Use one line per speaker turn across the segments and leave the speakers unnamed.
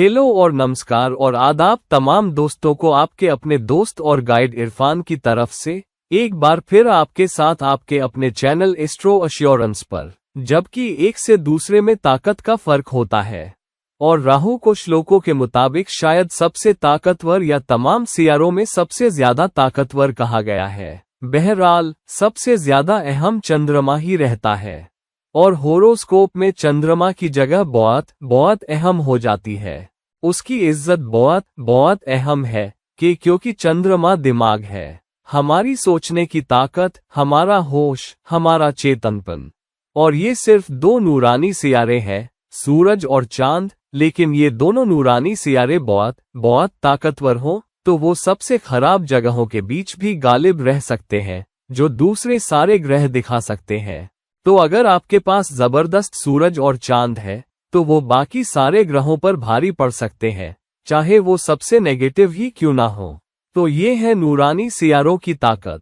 Hello और नमस्कार और आदाब तमाम दोस्तों को आपके अपने दोस्त और गाइड इरफान की तरफ से एक बार फिर आपके साथ आपके अपने चैनल एस्ट्रो एश्योरेंस पर। जबकि एक से दूसरे में ताकत का फर्क होता है और राहु को श्लोकों के मुताबिक शायद सबसे ताकतवर या तमाम सियारों में सबसे ज्यादा ताकतवर कहा गया है। बहरहाल सबसे ज्यादा अहम चंद्रमा ही रहता है और होरोस्कोप में चंद्रमा की जगह बहुत अहम हो जाती है। उसकी इज्जत बहुत अहम है क्योंकि चंद्रमा दिमाग है, हमारी सोचने की ताकत, हमारा होश, हमारा चेतनपन। और ये सिर्फ दो नूरानी सियारे हैं, सूरज और चांद। लेकिन ये दोनों नूरानी सियारे बहुत ताकतवर हों तो वो सबसे खराब जगहों के बीच भी गालिब रह सकते हैं जो दूसरे सारे ग्रह दिखा सकते हैं। तो अगर आपके पास जबरदस्त सूरज और चांद है तो वो बाकी सारे ग्रहों पर भारी पड़ सकते हैं, चाहे वो सबसे नेगेटिव ही क्यों ना हो। तो ये है नूरानी सियारों की ताकत।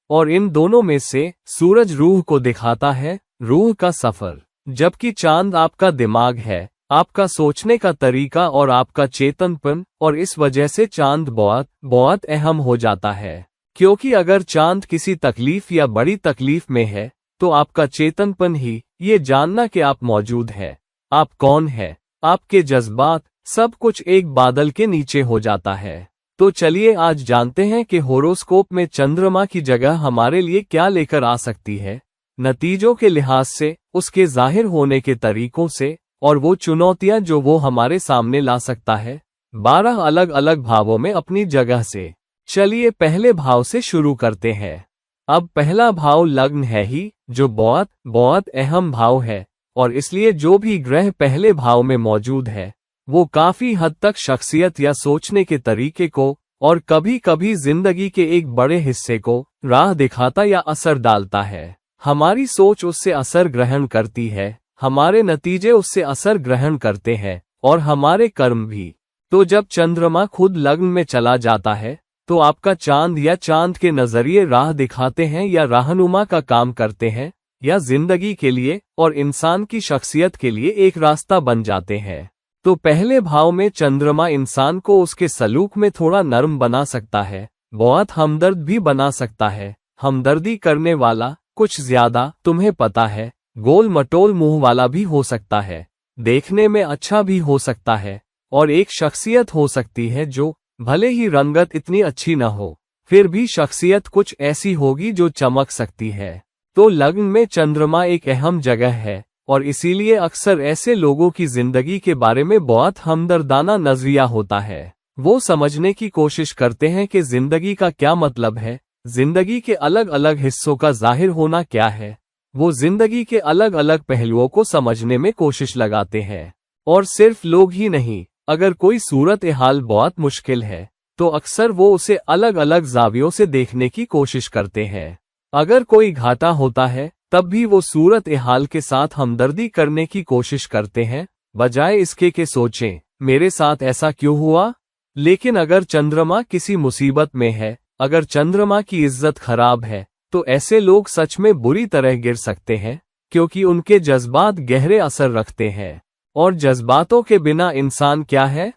और इन दोनों में से सूरज रूह को दिखाता है, रूह का सफर, जबकि चांद आपका दिमाग है, आपका सोचने का तरीका और आपका चेतनपन। और इस वजह से चांद बहुत अहम हो जाता है, क्योंकि अगर चांद किसी तकलीफ या बड़ी तकलीफ में है तो आपका चेतनपन ही, ये जानना कि आप मौजूद हैं, आप कौन हैं, आपके जज्बात, सब कुछ एक बादल के नीचे हो जाता है। तो चलिए आज जानते हैं कि होरोस्कोप में चंद्रमा की जगह हमारे लिए क्या लेकर आ सकती है, नतीजों के लिहाज से, उसके जाहिर होने के तरीकों से और वो चुनौतियां जो वो हमारे सामने ला सकता है 12 अलग अलग भावों में अपनी जगह से। चलिए पहले भाव से शुरू करते हैं। अब पहला भाव लग्न है ही, जो बहुत अहम भाव है और इसलिए जो भी ग्रह पहले भाव में मौजूद है वो काफी हद तक शख्सियत या सोचने के तरीके को और कभी कभी जिंदगी के एक बड़े हिस्से को राह दिखाता या असर डालता है। हमारी सोच उससे असर ग्रहण करती है, हमारे नतीजे उससे असर ग्रहण करते हैं और हमारे कर्म भी। तो जब चंद्रमा खुद लग्न में चला जाता है तो आपका चांद या चांद के नजरिए राह दिखाते हैं या राहनुमा का काम करते हैं या जिंदगी के लिए और इंसान की शख्सियत के लिए एक रास्ता बन जाते हैं। तो पहले भाव में चंद्रमा इंसान को उसके सलूक में थोड़ा नरम बना सकता है, बहुत हमदर्द भी बना सकता है, हमदर्दी करने वाला, कुछ ज्यादा, तुम्हें पता है, गोल मटोल मुंह वाला भी हो सकता है, देखने में अच्छा भी हो सकता है और एक शख्सियत हो सकती है जो भले ही रंगत इतनी अच्छी न हो फिर भी शख्सियत कुछ ऐसी होगी जो चमक सकती है। तो लग्न में चंद्रमा एक अहम जगह है और इसीलिए अक्सर ऐसे लोगों की जिंदगी के बारे में बहुत हमदर्दाना नजरिया होता है। वो समझने की कोशिश करते हैं कि जिंदगी का क्या मतलब है, जिंदगी के अलग अलग हिस्सों का जाहिर होना क्या है। वो जिंदगी के अलग अलग पहलुओं को समझने में कोशिश लगाते हैं। और सिर्फ लोग ही नहीं, अगर कोई सूरत हाल बहुत मुश्किल है तो अक्सर वो उसे अलग अलग जावियों से देखने की कोशिश करते हैं। अगर कोई घाटा होता है तब भी वो सूरत हाल के साथ हमदर्दी करने की कोशिश करते हैं, बजाय इसके कि सोचें मेरे साथ ऐसा क्यों हुआ। लेकिन अगर चंद्रमा किसी मुसीबत में है, अगर चंद्रमा की इज्जत खराब है तो ऐसे लोग सच में बुरी तरह गिर सकते हैं, क्योंकि उनके जज्बात गहरे असर रखते हैं। और जज्बातों के बिना इंसान क्या है,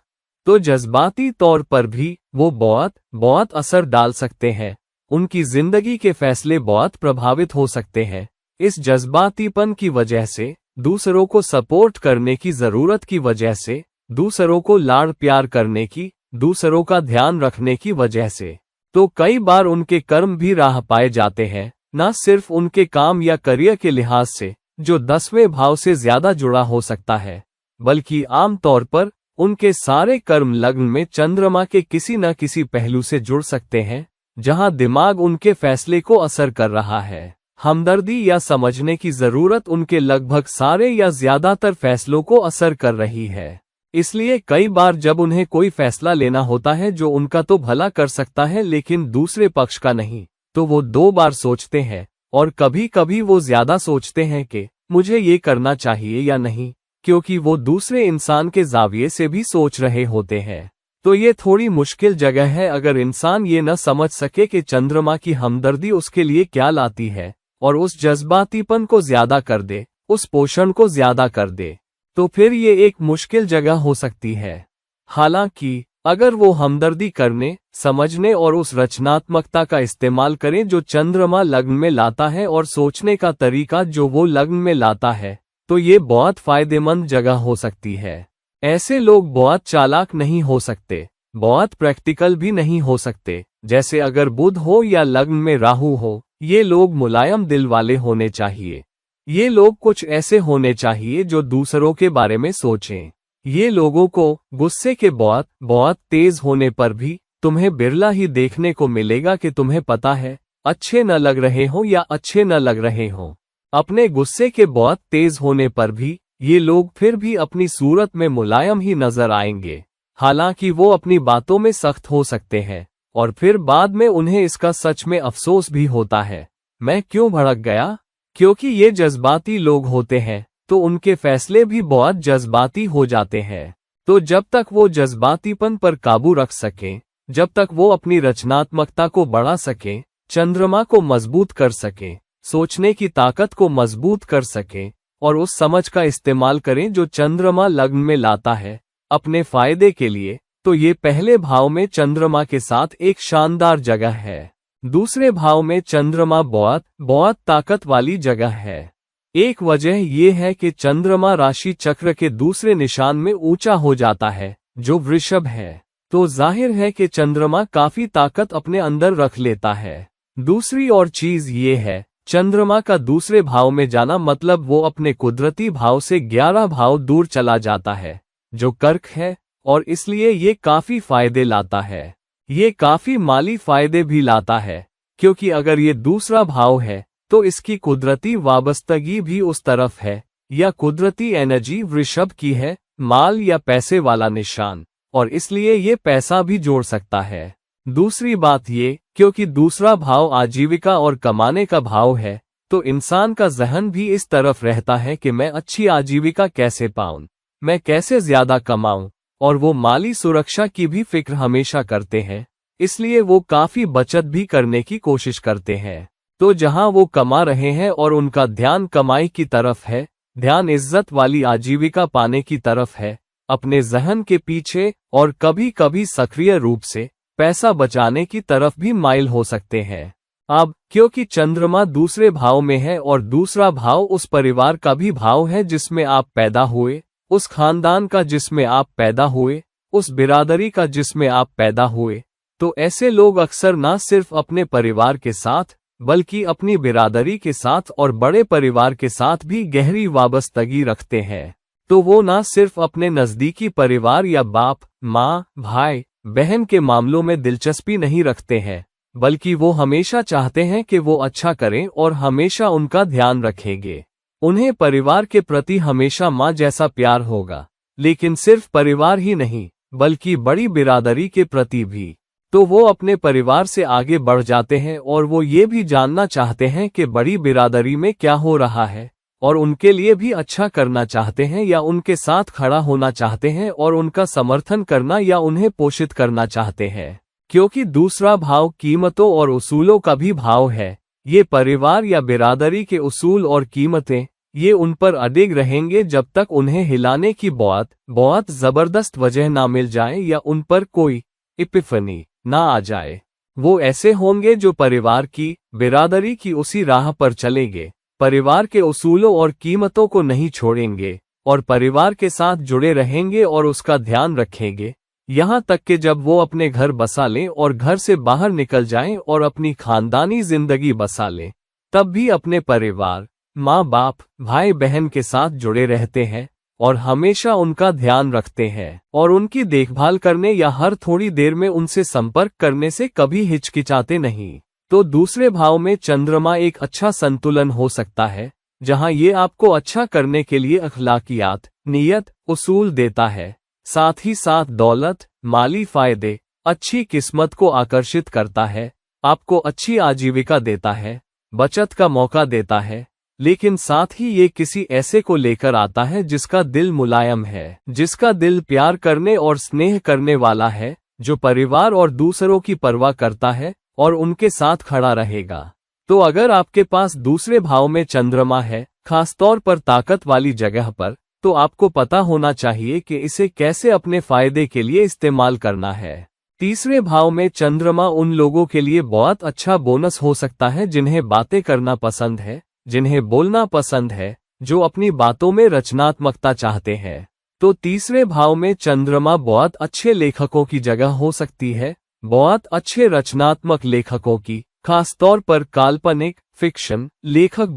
तो जज्बाती तौर पर भी वो बहुत असर डाल सकते हैं, उनकी जिंदगी के फैसले बहुत प्रभावित हो सकते हैं। इस जज्बातीपन की वजह से, दूसरों को सपोर्ट करने की जरूरत की वजह से, दूसरों को लाड़ प्यार करने की, दूसरों का ध्यान रखने की वजह से, तो कई बार उनके कर्म भी राह पाए जाते हैं, न सिर्फ उनके काम या करियर के लिहाज से जो 10वें भाव से ज्यादा जुड़ा हो सकता है, बल्कि आम तौर पर उनके सारे कर्म लग्न में चंद्रमा के किसी न किसी पहलू से जुड़ सकते हैं जहां दिमाग उनके फैसले को असर कर रहा है। हमदर्दी या समझने की जरूरत उनके लगभग सारे या ज्यादातर फैसलों को असर कर रही है। इसलिए कई बार जब उन्हें कोई फैसला लेना होता है जो उनका तो भला कर सकता है लेकिन दूसरे पक्ष का नहीं, तो वो 2 बार सोचते हैं और कभी कभी वो ज्यादा सोचते हैं कि मुझे ये करना चाहिए या नहीं, क्योंकि वो दूसरे इंसान के जाविये से भी सोच रहे होते हैं। तो ये थोड़ी मुश्किल जगह है अगर इंसान ये न समझ सके कि चंद्रमा की हमदर्दी उसके लिए क्या लाती है और उस जज्बातीपन को ज्यादा कर दे, उस पोषण को ज्यादा कर दे, तो फिर ये एक मुश्किल जगह हो सकती है। हालांकि अगर वो हमदर्दी करने, समझने और उस रचनात्मकता का इस्तेमाल करें जो चंद्रमा लग्न में लाता है और सोचने का तरीका जो वो लग्न में लाता है, तो ये बहुत फायदेमंद जगह हो सकती है। ऐसे लोग बहुत चालाक नहीं हो सकते, बहुत प्रैक्टिकल भी नहीं हो सकते। जैसे अगर बुध हो या लग्न में राहु हो, ये लोग मुलायम दिल वाले होने चाहिए। ये लोग कुछ ऐसे होने चाहिए जो दूसरों के बारे में सोचें। ये लोगों को गुस्से के बहुत बहुत तेज होने पर भी तुम्हें बिरला ही देखने को मिलेगा कि तुम्हें पता है अच्छे न लग रहे हो या अच्छे न लग रहे हो। अपने गुस्से के बहुत तेज होने पर भी ये लोग फिर भी अपनी सूरत में मुलायम ही नजर आएंगे। हालांकि वो अपनी बातों में सख्त हो सकते हैं और फिर बाद में उन्हें इसका सच में अफसोस भी होता है। मैं क्यों भड़क गया? क्योंकि ये जज्बाती लोग होते हैं तो उनके फैसले भी बहुत जज्बाती हो जाते हैं। तो जब तक वो जज्बातीपन पर काबू रख सकें, जब तक वो अपनी रचनात्मकता को बढ़ा सकें, चंद्रमा को मजबूत कर सकें, सोचने की ताकत को मजबूत कर सकें और उस समझ का इस्तेमाल करें जो चंद्रमा लग्न में लाता है अपने फायदे के लिए, तो ये पहले भाव में चंद्रमा के साथ एक शानदार जगह है। दूसरे भाव में चंद्रमा बहुत बहुत ताकत वाली जगह है। एक वजह यह है कि चंद्रमा राशि चक्र के दूसरे निशान में ऊंचा हो जाता है जो वृषभ है, तो जाहिर है कि चंद्रमा काफी ताकत अपने अंदर रख लेता है। दूसरी और चीज ये है, चंद्रमा का दूसरे भाव में जाना मतलब वो अपने कुदरती भाव से 11 भाव दूर चला जाता है जो कर्क है, और इसलिए ये काफी फायदे लाता है। ये काफी माली फायदे भी लाता है, क्योंकि अगर ये दूसरा भाव है तो इसकी कुदरती वाबस्तगी भी उस तरफ है, या कुदरती एनर्जी वृषभ की है, माल या पैसे वाला निशान, और इसलिए ये पैसा भी जोड़ सकता है। दूसरी बात ये, क्योंकि दूसरा भाव आजीविका और कमाने का भाव है, तो इंसान का जहन भी इस तरफ रहता है कि मैं अच्छी आजीविका कैसे पाऊं, मैं कैसे ज्यादा कमाऊं, और वो माली सुरक्षा की भी फिक्र हमेशा करते हैं, इसलिए वो काफी बचत भी करने की कोशिश करते हैं। तो जहां वो कमा रहे हैं और उनका ध्यान कमाई की तरफ है, ध्यान इज्जत वाली आजीविका पाने की तरफ है, अपने जहन के पीछे और कभी कभी सक्रिय रूप से पैसा बचाने की तरफ भी माइल हो सकते हैं। अब क्योंकि चंद्रमा दूसरे भाव में है और दूसरा भाव उस परिवार का भी भाव है जिसमें आप पैदा हुए, उस खानदान का जिसमें आप पैदा हुए, उस बिरादरी का जिसमें आप पैदा हुए, तो ऐसे लोग अक्सर न सिर्फ अपने परिवार के साथ बल्कि अपनी बिरादरी के साथ और बड़े परिवार के साथ भी गहरी वाबस्तगी रखते हैं। तो वो न सिर्फ अपने नजदीकी परिवार या बाप, माँ, भाई, बहन के मामलों में दिलचस्पी नहीं रखते हैं, बल्कि वो हमेशा चाहते हैं कि वो अच्छा करें और हमेशा उनका ध्यान रखेंगे। उन्हें परिवार के प्रति हमेशा माँ जैसा प्यार होगा, लेकिन सिर्फ परिवार ही नहीं बल्कि बड़ी बिरादरी के प्रति भी। तो वो अपने परिवार से आगे बढ़ जाते हैं और वो ये भी जानना चाहते हैं कि बड़ी बिरादरी में क्या हो रहा है, और उनके लिए भी अच्छा करना चाहते हैं या उनके साथ खड़ा होना चाहते हैं और उनका समर्थन करना या उन्हें पोषित करना चाहते हैं। क्योंकि दूसरा भाव कीमतों और उसूलों का भी भाव है, ये परिवार या बिरादरी के उसूल और कीमतें, ये उन पर अडिग रहेंगे जब तक उन्हें हिलाने की बहुत जबरदस्त वजह ना मिल जाए या उन पर कोई इपिफनी ना आ जाए। वो ऐसे होंगे जो परिवार की, बिरादरी की उसी राह पर चलेंगे, परिवार के उसूलों और कीमतों को नहीं छोड़ेंगे और परिवार के साथ जुड़े रहेंगे और उसका ध्यान रखेंगे, यहाँ तक कि जब वो अपने घर बसा लें और घर से बाहर निकल जाएं और अपनी खानदानी जिंदगी बसा लें, तब भी अपने परिवार, माँ बाप, भाई बहन के साथ जुड़े रहते हैं और हमेशा उनका ध्यान रखते हैं और उनकी देखभाल करने या हर थोड़ी देर में उनसे संपर्क करने से कभी हिचकिचाते नहीं। तो दूसरे भाव में चंद्रमा एक अच्छा संतुलन हो सकता है, जहां ये आपको अच्छा करने के लिए अखलाकियात, नियत, उसूल देता है, साथ ही साथ दौलत, माली फायदे, अच्छी किस्मत को आकर्षित करता है, आपको अच्छी आजीविका देता है, बचत का मौका देता है, लेकिन साथ ही ये किसी ऐसे को लेकर आता है जिसका दिल मुलायम है, जिसका दिल प्यार करने और स्नेह करने वाला है, जो परिवार और दूसरों की परवाह करता है और उनके साथ खड़ा रहेगा। तो अगर आपके पास दूसरे भाव में चंद्रमा है, खासतौर पर ताकत वाली जगह पर, तो आपको पता होना चाहिए कि इसे कैसे अपने फायदे के लिए इस्तेमाल करना है। तीसरे भाव में चंद्रमा उन लोगों के लिए बहुत अच्छा बोनस हो सकता है जिन्हें बातें करना पसंद है, जिन्हें बोलना पसंद है, जो अपनी बातों में रचनात्मकता चाहते हैं। तो तीसरे भाव में चंद्रमा बहुत अच्छे लेखकों की जगह हो सकती है, बहुत अच्छे रचनात्मक लेखकों की, खासतौर पर काल्पनिक फिक्शन लेखक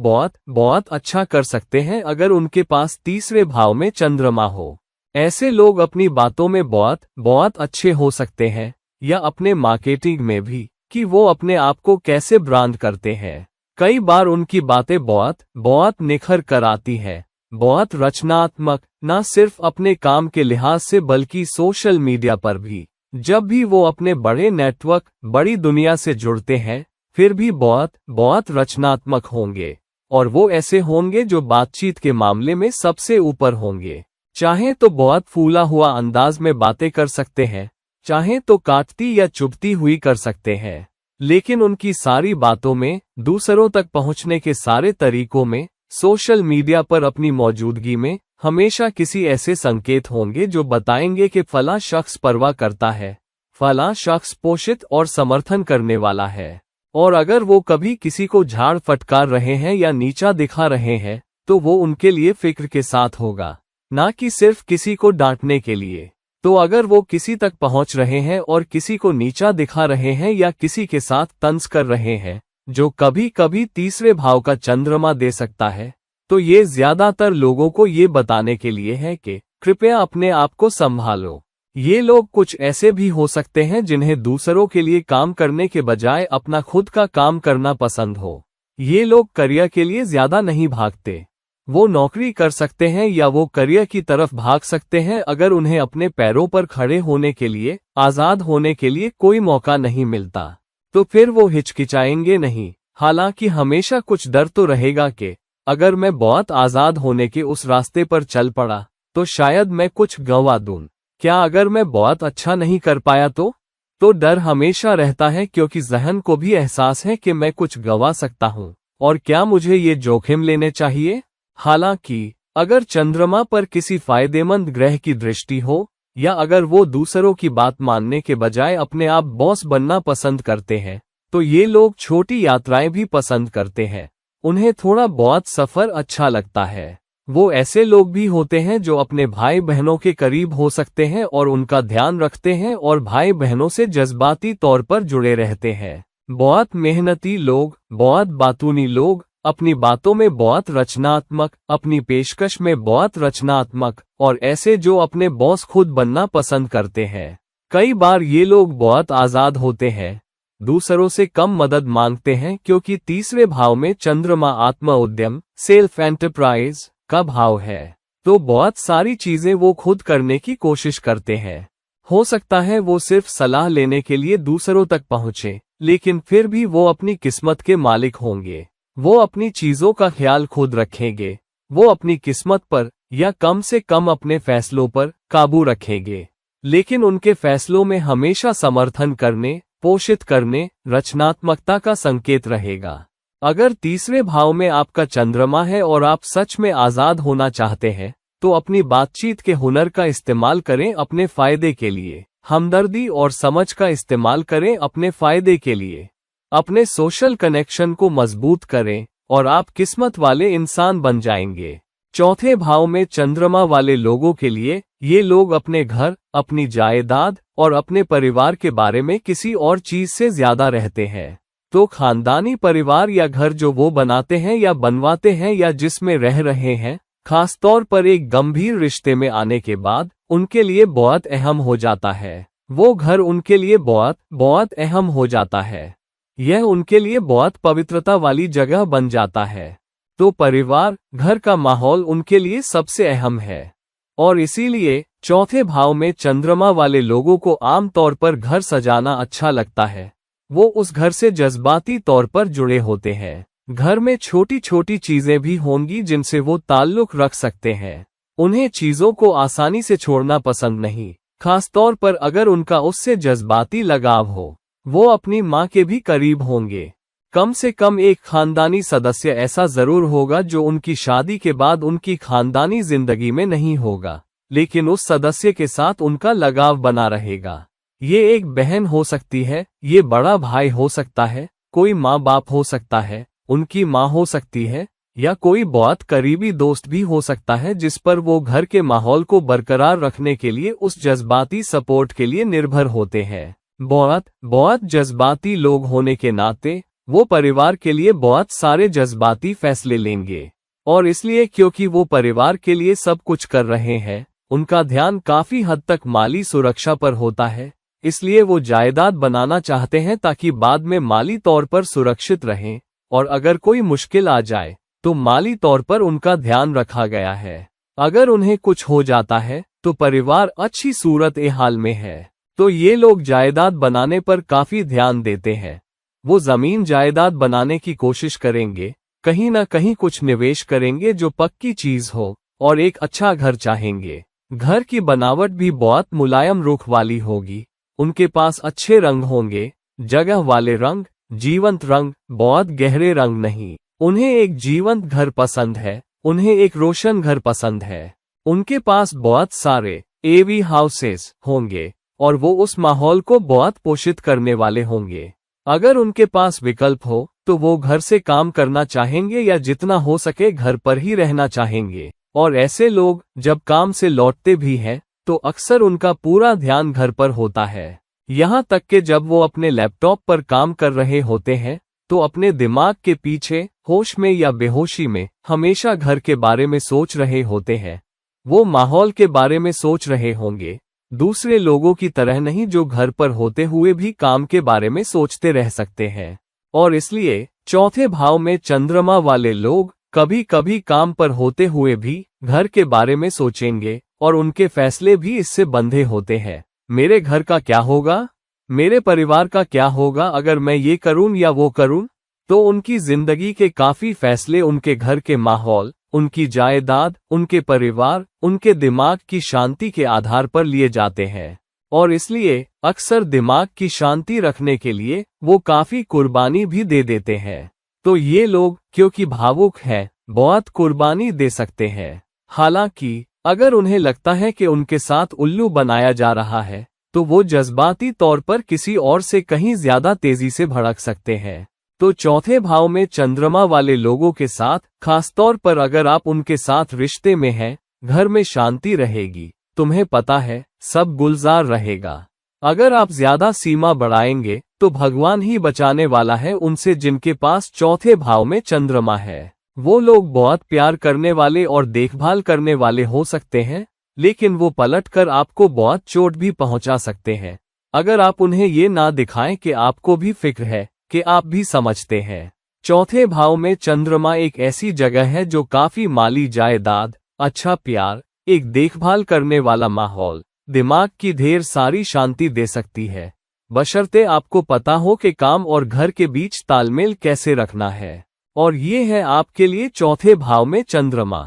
बहुत अच्छा कर सकते हैं अगर उनके पास तीसरे भाव में चंद्रमा हो। ऐसे लोग अपनी बातों में बहुत अच्छे हो सकते हैं, या अपने मार्केटिंग में भी, कि वो अपने आप को कैसे ब्रांड करते हैं। कई बार उनकी बातें बहुत निखर कर आती है, बहुत रचनात्मक, न सिर्फ अपने काम के लिहाज से बल्कि सोशल मीडिया पर भी। जब भी वो अपने बड़े नेटवर्क, बड़ी दुनिया से जुड़ते हैं, फिर भी बहुत रचनात्मक होंगे, और वो ऐसे होंगे जो बातचीत के मामले में सबसे ऊपर होंगे। चाहे तो बहुत फूला हुआ अंदाज में बातें कर सकते हैं, चाहे तो काटती या चुभती हुई कर सकते हैं, लेकिन उनकी सारी बातों में, दूसरों तक पहुंचने के सारे तरीकों में, सोशल मीडिया पर अपनी मौजूदगी में, हमेशा किसी ऐसे संकेत होंगे जो बताएंगे कि फला शख्स परवाह करता है, फला शख्स पोषित और समर्थन करने वाला है। और अगर वो कभी किसी को झाड़ फटकार रहे हैं या नीचा दिखा रहे हैं, तो वो उनके लिए फिक्र के साथ होगा, ना कि सिर्फ किसी को डांटने के लिए। तो अगर वो किसी तक पहुंच रहे हैं और किसी को नीचा दिखा रहे हैं या किसी के साथ तंज कर रहे हैं, जो कभी कभी तीसरे भाव का चंद्रमा दे सकता है, तो ये ज्यादातर लोगों को ये बताने के लिए है कि कृपया अपने आप को संभालो। ये लोग कुछ ऐसे भी हो सकते हैं जिन्हें दूसरों के लिए काम करने के बजाय अपना खुद का काम करना पसंद हो। ये लोग करियर के लिए ज्यादा नहीं भागते। वो नौकरी कर सकते हैं या वो करियर की तरफ भाग सकते हैं अगर उन्हें अपने पैरों पर खड़े होने के लिए, आजाद होने के लिए कोई मौका नहीं मिलता, तो फिर वो हिचकिचाएंगे नहीं। हालांकि हमेशा कुछ डर तो रहेगा कि अगर मैं बहुत आजाद होने के उस रास्ते पर चल पड़ा, तो शायद मैं कुछ गंवा दूं। क्या अगर मैं बहुत अच्छा नहीं कर पाया तो डर हमेशा रहता है, क्योंकि ज़हन को भी एहसास है कि मैं कुछ गंवा सकता हूं, और क्या मुझे ये जोखिम लेने चाहिए। हालांकि अगर चंद्रमा पर किसी फायदेमंद ग्रह की दृष्टि हो, या अगर वो दूसरों की बात मानने के बजाय अपने आप बॉस बनना पसंद करते हैं, तो ये लोग छोटी यात्राएं भी पसंद करते हैं। उन्हें थोड़ा बहुत सफर अच्छा लगता है। वो ऐसे लोग भी होते हैं जो अपने भाई बहनों के करीब हो सकते हैं और उनका ध्यान रखते हैं और भाई बहनों से जज्बाती तौर पर जुड़े रहते हैं। बहुत मेहनती लोग, बहुत बातूनी लोग, अपनी बातों में बहुत रचनात्मक, अपनी पेशकश में बहुत रचनात्मक, और ऐसे जो अपने बॉस खुद बनना पसंद करते हैं। कई बार ये लोग बहुत आजाद होते हैं, दूसरों से कम मदद मांगते हैं, क्योंकि तीसरे भाव में चंद्रमा आत्म उद्यम, सेल्फ एंटरप्राइज का भाव है। तो बहुत सारी चीजें वो खुद करने की कोशिश करते हैं। हो सकता है वो सिर्फ सलाह लेने के लिए दूसरों तक पहुंचे, लेकिन फिर भी वो अपनी किस्मत के मालिक होंगे। वो अपनी चीजों का ख्याल खुद रखेंगे। वो अपनी किस्मत पर, या कम से कम अपने फैसलों पर काबू रखेंगे, लेकिन उनके फैसलों में हमेशा समर्थन करने, पोषित करने, रचनात्मकता का संकेत रहेगा। अगर तीसरे भाव में आपका चंद्रमा है और आप सच में आजाद होना चाहते हैं, तो अपनी बातचीत के हुनर का इस्तेमाल करें अपने फायदे के लिए। हमदर्दी और समझ का इस्तेमाल करें अपने फायदे के लिए। अपने सोशल कनेक्शन को मजबूत करें और आप किस्मत वाले इंसान बन जाएंगे। चौथे भाव में चंद्रमा वाले लोगों के लिए, ये लोग अपने घर, अपनी जायदाद और अपने परिवार के बारे में किसी और चीज से ज्यादा रहते हैं। तो खानदानी परिवार या घर जो वो बनाते हैं या बनवाते हैं या जिसमें रह रहे हैं, खासतौर पर एक गंभीर रिश्ते में आने के बाद, उनके लिए बहुत अहम हो जाता है। वो घर उनके लिए बहुत अहम हो जाता है। यह उनके लिए बहुत पवित्रता वाली जगह बन जाता है। तो परिवार, घर का माहौल उनके लिए सबसे अहम है। और इसीलिए चौथे भाव में चंद्रमा वाले लोगों को आमतौर पर घर सजाना अच्छा लगता है। वो उस घर से जज्बाती तौर पर जुड़े होते हैं। घर में छोटी छोटी चीजें भी होंगी जिनसे वो ताल्लुक रख सकते हैं। उन्हें चीजों को आसानी से छोड़ना पसंद नहीं, खासतौर पर अगर उनका उससे जज्बाती लगाव हो। वो अपनी माँ के भी करीब होंगे। कम से कम एक खानदानी सदस्य ऐसा जरूर होगा जो उनकी शादी के बाद उनकी खानदानी जिंदगी में नहीं होगा, लेकिन उस सदस्य के साथ उनका लगाव बना रहेगा। ये एक बहन हो सकती है, ये बड़ा भाई हो सकता है, कोई माँ बाप हो सकता है, उनकी माँ हो सकती है, या कोई बहुत करीबी दोस्त भी हो सकता है जिस पर वो घर के माहौल को बरकरार रखने के लिए उस जज्बाती सपोर्ट के लिए निर्भर होते हैं। बहुत जज्बाती लोग होने के नाते वो परिवार के लिए बहुत सारे जज्बाती फैसले लेंगे, और इसलिए क्योंकि वो परिवार के लिए सब कुछ कर रहे हैं, उनका ध्यान काफी हद तक माली सुरक्षा पर होता है। इसलिए वो जायदाद बनाना चाहते हैं ताकि बाद में माली तौर पर सुरक्षित रहें, और अगर कोई मुश्किल आ जाए तो माली तौर पर उनका ध्यान रखा गया है। अगर उन्हें कुछ हो जाता है तो परिवार अच्छी सूरत हाल में है। तो ये लोग जायदाद बनाने पर काफी ध्यान देते हैं। वो जमीन जायदाद बनाने की कोशिश करेंगे, कहीं ना कहीं कुछ निवेश करेंगे जो पक्की चीज हो, और एक अच्छा घर चाहेंगे। घर की बनावट भी बहुत मुलायम रुख वाली होगी। उनके पास अच्छे रंग होंगे, जगह वाले रंग, जीवंत रंग, बहुत गहरे रंग नहीं। उन्हें एक जीवंत घर पसंद है, उन्हें एक रोशन घर पसंद है। उनके पास बहुत सारे एवी हाउसेस होंगे और वो उस माहौल को बहुत पोषित करने वाले होंगे। अगर उनके पास विकल्प हो तो वो घर से काम करना चाहेंगे या जितना हो सके घर पर ही रहना चाहेंगे। और ऐसे लोग जब काम से लौटते भी हैं तो अक्सर उनका पूरा ध्यान घर पर होता है। यहाँ तक कि जब वो अपने लैपटॉप पर काम कर रहे होते हैं तो अपने दिमाग के पीछे होश में या बेहोशी में हमेशा घर के बारे में सोच रहे होते हैं। वो माहौल के बारे में सोच रहे होंगे, दूसरे लोगों की तरह नहीं जो घर पर होते हुए भी काम के बारे में सोचते रह सकते हैं। और इसलिए चौथे भाव में चंद्रमा वाले लोग कभी कभी काम पर होते हुए भी घर के बारे में सोचेंगे, और उनके फैसले भी इससे बंधे होते हैं। मेरे घर का क्या होगा, मेरे परिवार का क्या होगा अगर मैं ये करूं या वो करूं। तो उनकी जिंदगी के काफी फैसले उनके घर के माहौल, उनकी जायदाद, उनके परिवार, उनके दिमाग की शांति के आधार पर लिए जाते हैं। और इसलिए अक्सर दिमाग की शांति रखने के लिए वो काफी कुर्बानी भी दे देते हैं। तो ये लोग क्योंकि भावुक हैं, बहुत कुर्बानी दे सकते हैं। हालांकि अगर उन्हें लगता है कि उनके साथ उल्लू बनाया जा रहा है तो वो जज्बाती तौर पर किसी और से कहीं ज्यादा तेजी से भड़क सकते हैं। तो चौथे भाव में चंद्रमा वाले लोगों के साथ, खासतौर पर अगर आप उनके साथ रिश्ते में हैं, घर में शांति रहेगी, तुम्हें पता है सब गुलजार रहेगा। अगर आप ज्यादा सीमा बढ़ाएंगे तो भगवान ही बचाने वाला है उनसे जिनके पास चौथे भाव में चंद्रमा है। वो लोग बहुत प्यार करने वाले और देखभाल करने वाले हो सकते हैं, लेकिन वो पलटकर आपको बहुत चोट भी पहुंचा सकते हैं अगर आप उन्हें ये ना दिखाएं कि आपको भी फिक्र है, कि आप भी समझते हैं। चौथे भाव में चंद्रमा एक ऐसी जगह है जो काफी माली जायदाद, अच्छा प्यार, एक देखभाल करने वाला माहौल, दिमाग की ढेर सारी शांति दे सकती है, बशर्ते आपको पता हो कि काम और घर के बीच तालमेल कैसे रखना है। और ये है आपके लिए चौथे भाव में चंद्रमा।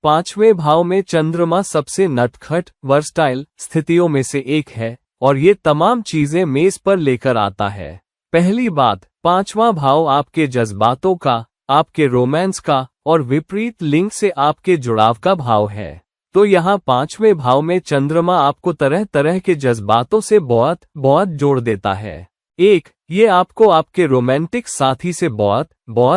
पांचवें भाव में चंद्रमा सबसे नटखट, वर्सटाइल स्थितियों में से एक है, और ये तमाम चीजें मेज पर लेकर आता है। पहली बात, पांचवा भाव आपके जज्बातों का, आपके रोमांस का और विपरीत लिंग से आपके जुड़ाव का भाव है। तो यहाँ पांचवें भाव में चंद्रमा आपको तरह तरह के जज्बातों से बहुत जोड़ देता है। एक, ये आपको आपके रोमांटिक साथी से बहुत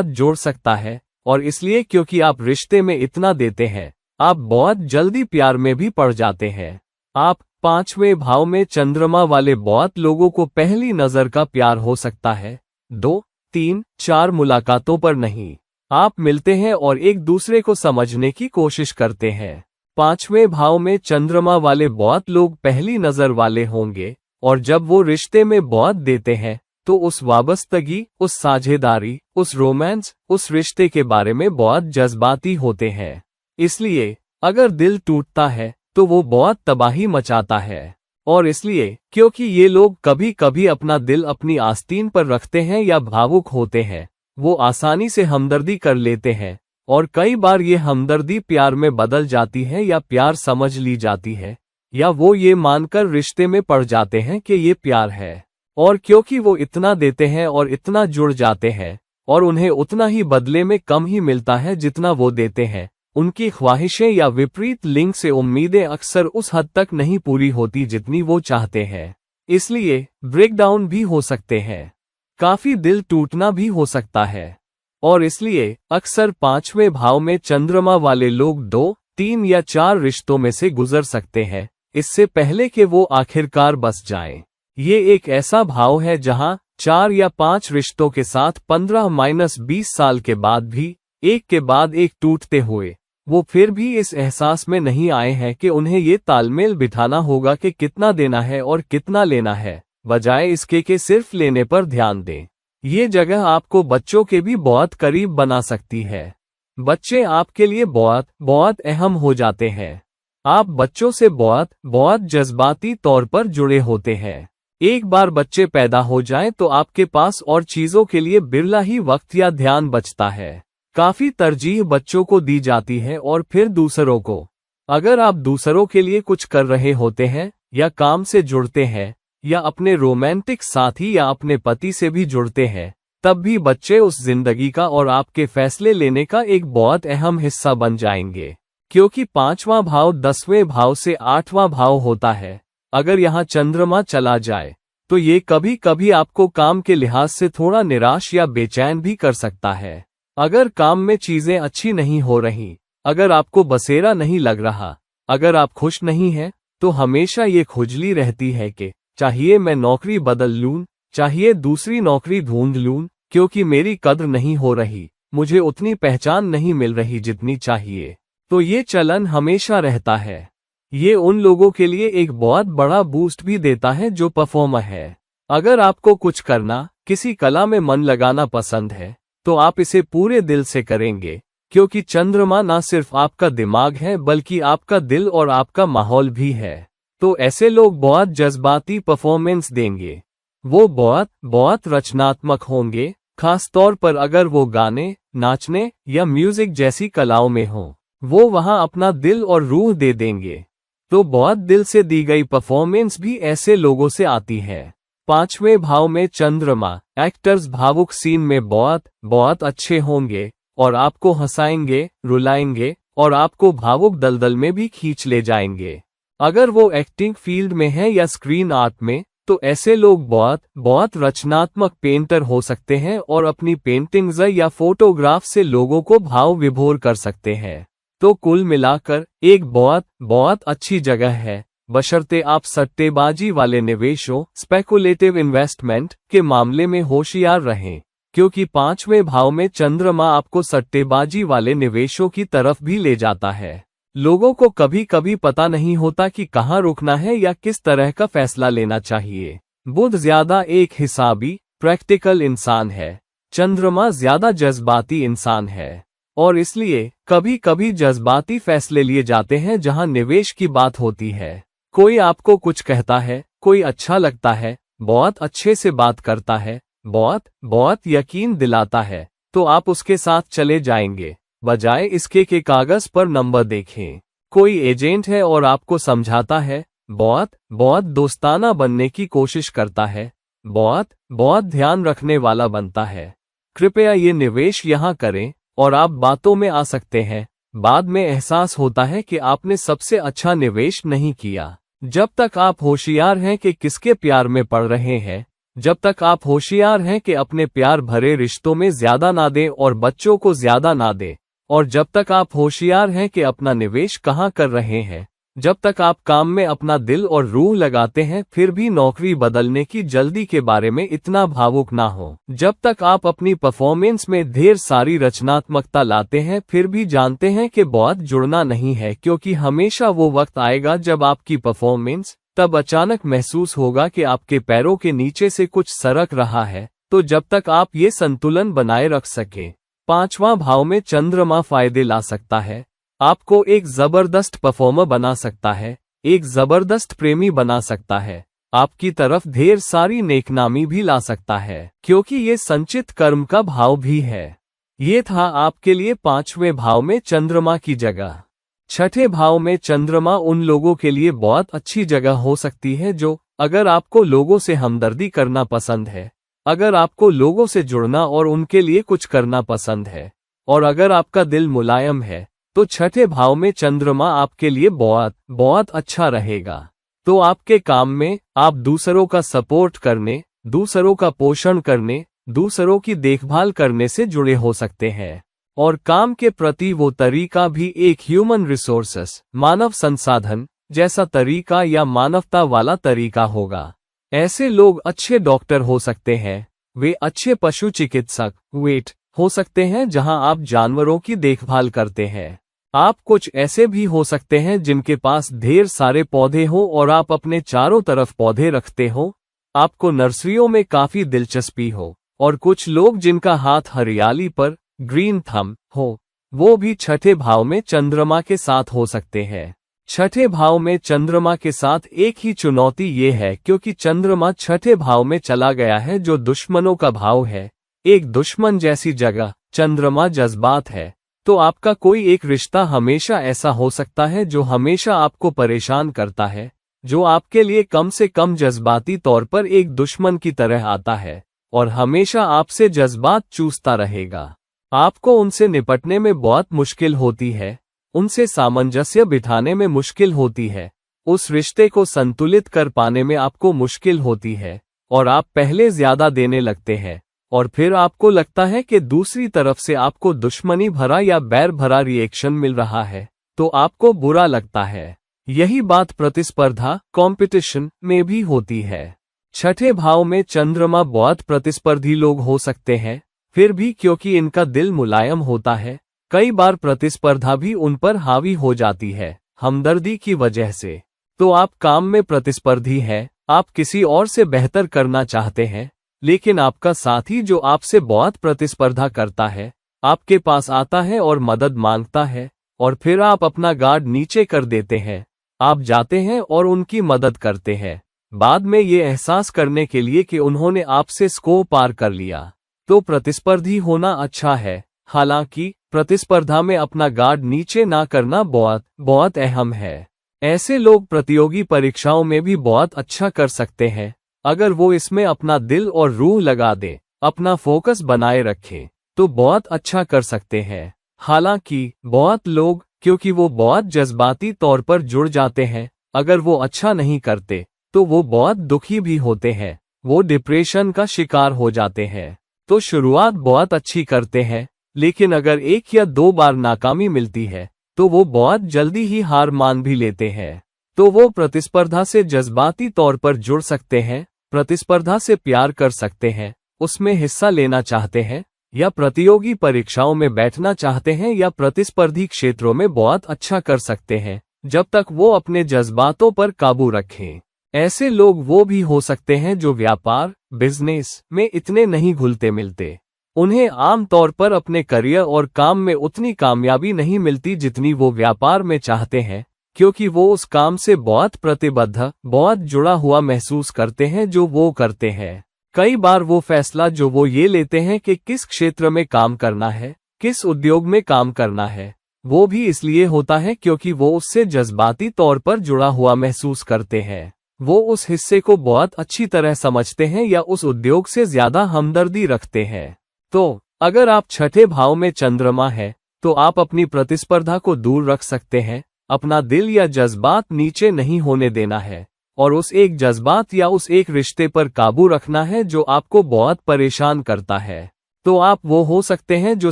जोड़ सकता है, और इसलिए क्योंकि आप रिश्ते में इतना देते हैं, आप बहुत जल्दी प्यार में भी पड़ जाते हैं। आप पांचवें भाव में चंद्रमा वाले बहुत लोगों को पहली नजर का प्यार हो सकता है, 2, 3, 4 मुलाकातों पर नहीं। आप मिलते हैं और एक दूसरे को समझने की कोशिश करते हैं। पांचवें भाव में चंद्रमा वाले बहुत लोग पहली नजर वाले होंगे, और जब वो रिश्ते में बहुत देते हैं तो उस वाबस्तगी, उस साझेदारी, उस रोमांस, उस रिश्ते के बारे में बहुत जज्बाती होते हैं। इसलिए अगर दिल टूटता है तो वो बहुत तबाही मचाता है। और इसलिए क्योंकि ये लोग कभी कभी अपना दिल अपनी आस्तीन पर रखते हैं या भावुक होते हैं, वो आसानी से हमदर्दी कर लेते हैं, और कई बार ये हमदर्दी प्यार में बदल जाती है या प्यार समझ ली जाती है, या वो ये मानकर रिश्ते में पड़ जाते हैं कि ये प्यार है। और क्योंकि वो इतना देते हैं और इतना जुड़ जाते हैं, और उन्हें उतना ही बदले में कम ही मिलता है जितना वो देते हैं। उनकी ख्वाहिशें या विपरीत लिंग से उम्मीदें अक्सर उस हद तक नहीं पूरी होती जितनी वो चाहते हैं, इसलिए ब्रेकडाउन भी हो सकते हैं, काफी दिल टूटना भी हो सकता है। और इसलिए अक्सर 5वें भाव में चंद्रमा वाले लोग 2, 3 या 4 रिश्तों में से गुजर सकते हैं इससे पहले कि वो आखिरकार बस जाएं। ये एक ऐसा भाव है जहां 4 या 5 रिश्तों के साथ 15-20 साल के बाद भी एक के बाद एक टूटते हुए वो फिर भी इस एहसास में नहीं आए हैं कि उन्हें ये तालमेल बिठाना होगा कि कितना देना है और कितना लेना है, बजाय इसके कि सिर्फ लेने पर ध्यान दें। ये जगह आपको बच्चों के भी बहुत करीब बना सकती है। बच्चे आपके लिए बहुत अहम हो जाते हैं। आप बच्चों से बहुत जज्बाती तौर पर जुड़े होते हैं। एक बार बच्चे पैदा हो जाएं तो आपके पास और चीजों के लिए बिरला ही वक्त या ध्यान बचता है। काफी तरजीह बच्चों को दी जाती है और फिर दूसरों को। अगर आप दूसरों के लिए कुछ कर रहे होते हैं या काम से जुड़ते हैं या अपने रोमांटिक साथी या अपने पति से भी जुड़ते हैं, तब भी बच्चे उस जिंदगी का और आपके फैसले लेने का एक बहुत अहम हिस्सा बन जाएंगे। क्योंकि 5वां भाव 10वें भाव से 8वां भाव होता है। अगर यहाँ चंद्रमा चला जाए तो ये कभी कभी आपको काम के लिहाज से थोड़ा निराश या बेचैन भी कर सकता है। अगर काम में चीजें अच्छी नहीं हो रही, अगर आपको बसेरा नहीं लग रहा, अगर आप खुश नहीं हैं, तो हमेशा ये खुजली रहती है कि चाहिए मैं नौकरी बदल लूं, चाहिए दूसरी नौकरी ढूंढ लूं, क्योंकि मेरी कद्र नहीं हो रही, मुझे उतनी पहचान नहीं मिल रही जितनी चाहिए। तो ये चलन हमेशा रहता है। ये उन लोगों के लिए एक बहुत बड़ा बूस्ट भी देता है जो परफॉर्मर है। अगर आपको कुछ करना, किसी कला में मन लगाना पसंद है, तो आप इसे पूरे दिल से करेंगे, क्योंकि चंद्रमा ना सिर्फ आपका दिमाग है बल्कि आपका दिल और आपका माहौल भी है। तो ऐसे लोग बहुत जज्बाती परफॉर्मेंस देंगे। वो बहुत रचनात्मक होंगे, खास तौर पर अगर वो गाने, नाचने या म्यूजिक जैसी कलाओं में हों। वो वहां अपना दिल और रूह दे देंगे। तो बहुत दिल से दी गई परफॉर्मेंस भी ऐसे लोगों से आती है। 5वें भाव में चंद्रमा एक्टर्स भावुक सीन में बहुत अच्छे होंगे और आपको हंसाएंगे, रुलाएंगे और आपको भावुक दलदल में भी खींच ले जाएंगे। अगर वो एक्टिंग फील्ड में है या स्क्रीन आर्ट में, तो ऐसे लोग बहुत रचनात्मक पेंटर हो सकते हैं और अपनी पेंटिंग्स या फोटोग्राफ से लोगों को भाव विभोर कर सकते हैं। तो कुल मिलाकर एक बहुत अच्छी जगह है, बशर्ते आप सट्टेबाजी वाले निवेशों, स्पेकुलेटिव इन्वेस्टमेंट के मामले में होशियार रहें, क्योंकि 5वें भाव में चंद्रमा आपको सट्टेबाजी वाले निवेशों की तरफ भी ले जाता है। लोगों को कभी कभी पता नहीं होता कि कहाँ रुकना है या किस तरह का फैसला लेना चाहिए। बुध ज्यादा एक हिसाबी, प्रैक्टिकल इंसान है, चंद्रमा ज्यादा जज्बाती इंसान है, और इसलिए कभी कभी जज्बाती फैसले लिए जाते हैं जहां निवेश की बात होती है। कोई आपको कुछ कहता है, कोई अच्छा लगता है, बहुत अच्छे से बात करता है, बहुत यकीन दिलाता है, तो आप उसके साथ चले जाएंगे, बजाय इसके कि कागज पर नंबर देखें। कोई एजेंट है और आपको समझाता है, बहुत दोस्ताना बनने की कोशिश करता है, बहुत ध्यान रखने वाला बनता है। कृपया ये निवेश यहाँ करें और आप बातों में आ सकते हैं। बाद में एहसास होता है कि आपने सबसे अच्छा निवेश नहीं किया। जब तक आप होशियार हैं कि किसके प्यार में पड़ रहे हैं, जब तक आप होशियार हैं कि अपने प्यार भरे रिश्तों में ज्यादा ना दें और बच्चों को ज्यादा ना दें, और जब तक आप होशियार हैं कि अपना निवेश कहाँ कर रहे हैं, जब तक आप काम में अपना दिल और रूह लगाते हैं फिर भी नौकरी बदलने की जल्दी के बारे में इतना भावुक ना हो, जब तक आप अपनी परफॉर्मेंस में ढेर सारी रचनात्मकता लाते हैं फिर भी जानते हैं कि बहुत जुड़ना नहीं है, क्योंकि हमेशा वो वक्त आएगा जब आपकी परफॉर्मेंस तब अचानक महसूस होगा कि आपके पैरों के नीचे से कुछ सरक रहा है। तो जब तक आप ये संतुलन बनाए रख सके, 5वां भाव में चंद्रमा फायदे ला सकता है, आपको एक जबरदस्त परफॉर्मर बना सकता है, एक जबरदस्त प्रेमी बना सकता है, आपकी तरफ ढेर सारी नेकनामी भी ला सकता है, क्योंकि ये संचित कर्म का भाव भी है। ये था आपके लिए 5वें भाव में चंद्रमा की जगह। 6ठे भाव में चंद्रमा उन लोगों के लिए बहुत अच्छी जगह हो सकती है जो, अगर आपको लोगों से हमदर्दी करना पसंद है, अगर आपको लोगों से जुड़ना और उनके लिए कुछ करना पसंद है, और अगर आपका दिल मुलायम है, तो छठे भाव में चंद्रमा आपके लिए बहुत बहुत अच्छा रहेगा। तो आपके काम में आप दूसरों का सपोर्ट करने, दूसरों का पोषण करने, दूसरों की देखभाल करने से जुड़े हो सकते हैं। और काम के प्रति वो तरीका भी एक ह्यूमन रिसोर्सेस, मानव संसाधन जैसा तरीका या मानवता वाला तरीका होगा। ऐसे लोग अच्छे डॉक्टर हो सकते हैं, वे अच्छे पशु चिकित्सक वेट हो सकते हैं जहां आप जानवरों की देखभाल करते हैं। आप कुछ ऐसे भी हो सकते हैं जिनके पास ढेर सारे पौधे हो और आप अपने चारों तरफ पौधे रखते हो। आपको नर्सरियों में काफी दिलचस्पी हो। और कुछ लोग जिनका हाथ हरियाली पर ग्रीन थंब हो, वो भी छठे भाव में चंद्रमा के साथ हो सकते हैं। छठे भाव में चंद्रमा के साथ एक ही चुनौती ये है क्योंकि चंद्रमा छठे भाव में चला गया है जो दुश्मनों का भाव है। एक दुश्मन जैसी जगह चंद्रमा जज्बात है। तो आपका कोई एक रिश्ता हमेशा ऐसा हो सकता है जो हमेशा आपको परेशान करता है, जो आपके लिए कम से कम जज्बाती तौर पर एक दुश्मन की तरह आता है और हमेशा आपसे जज्बात चूसता रहेगा। आपको उनसे निपटने में बहुत मुश्किल होती है, उनसे सामंजस्य बिठाने में मुश्किल होती है, उस रिश्ते को संतुलित कर पाने में आपको मुश्किल होती है और आप पहले ज्यादा देने लगते हैं और फिर आपको लगता है कि दूसरी तरफ से आपको दुश्मनी भरा या बैर भरा रिएक्शन मिल रहा है, तो आपको बुरा लगता है। यही बात प्रतिस्पर्धा कंपटीशन में भी होती है। छठे भाव में चंद्रमा बहुत प्रतिस्पर्धी लोग हो सकते हैं, फिर भी क्योंकि इनका दिल मुलायम होता है, कई बार प्रतिस्पर्धा भी उन पर हावी हो जाती है, हमदर्दी की वजह से। तो आप काम में प्रतिस्पर्धी हैं, आप किसी और से बेहतर करना चाहते हैं, लेकिन आपका साथी जो आपसे बहुत प्रतिस्पर्धा करता है, आपके पास आता है और मदद मांगता है, और फिर आप अपना गार्ड नीचे कर देते हैं। आप जाते हैं और उनकी मदद करते हैं, बाद में ये एहसास करने के लिए कि उन्होंने आपसे स्कोर पार कर लिया। तो प्रतिस्पर्धी होना अच्छा है, हालांकि प्रतिस्पर्धा में अपना गार्ड नीचे ना करना बहुत बहुत अहम है। ऐसे लोग प्रतियोगी परीक्षाओं में भी बहुत अच्छा कर सकते हैं अगर वो इसमें अपना दिल और रूह लगा दें, अपना फोकस बनाए रखें, तो बहुत अच्छा कर सकते हैं। हालांकि बहुत लोग, क्योंकि वो बहुत जज्बाती तौर पर जुड़ जाते हैं, अगर वो अच्छा नहीं करते तो वो बहुत दुखी भी होते हैं, वो डिप्रेशन का शिकार हो जाते हैं। तो शुरुआत बहुत अच्छी करते हैं, लेकिन अगर एक या दो बार नाकामी मिलती है तो वो बहुत जल्दी ही हार मान भी लेते हैं। तो वो प्रतिस्पर्धा से जज्बाती तौर पर जुड़ सकते हैं, प्रतिस्पर्धा से प्यार कर सकते हैं, उसमें हिस्सा लेना चाहते हैं, या प्रतियोगी परीक्षाओं में बैठना चाहते हैं, या प्रतिस्पर्धी क्षेत्रों में बहुत अच्छा कर सकते हैं, जब तक वो अपने जज्बातों पर काबू रखें। ऐसे लोग वो भी हो सकते हैं जो व्यापार बिजनेस में इतने नहीं घुलते मिलते। उन्हें आम तौर पर अपने करियर और काम में उतनी कामयाबी नहीं मिलती जितनी वो व्यापार में चाहते हैं, क्योंकि वो उस काम से बहुत प्रतिबद्ध, बहुत जुड़ा हुआ महसूस करते हैं जो वो करते हैं। कई बार वो फैसला जो वो ये लेते हैं कि किस क्षेत्र में काम करना है, किस उद्योग में काम करना है, वो भी इसलिए होता है क्योंकि वो उससे जज्बाती तौर पर जुड़ा हुआ महसूस करते हैं। वो उस हिस्से को बहुत अच्छी तरह समझते हैं या उस उद्योग से ज्यादा हमदर्दी रखते हैं। तो अगर आप छठे भाव में चंद्रमा है, तो आप अपनी प्रतिस्पर्धा को दूर रख सकते हैं, अपना दिल या जज्बात नीचे नहीं होने देना है, और उस एक जज्बात या उस एक रिश्ते पर काबू रखना है जो आपको बहुत परेशान करता है। तो आप वो हो सकते हैं जो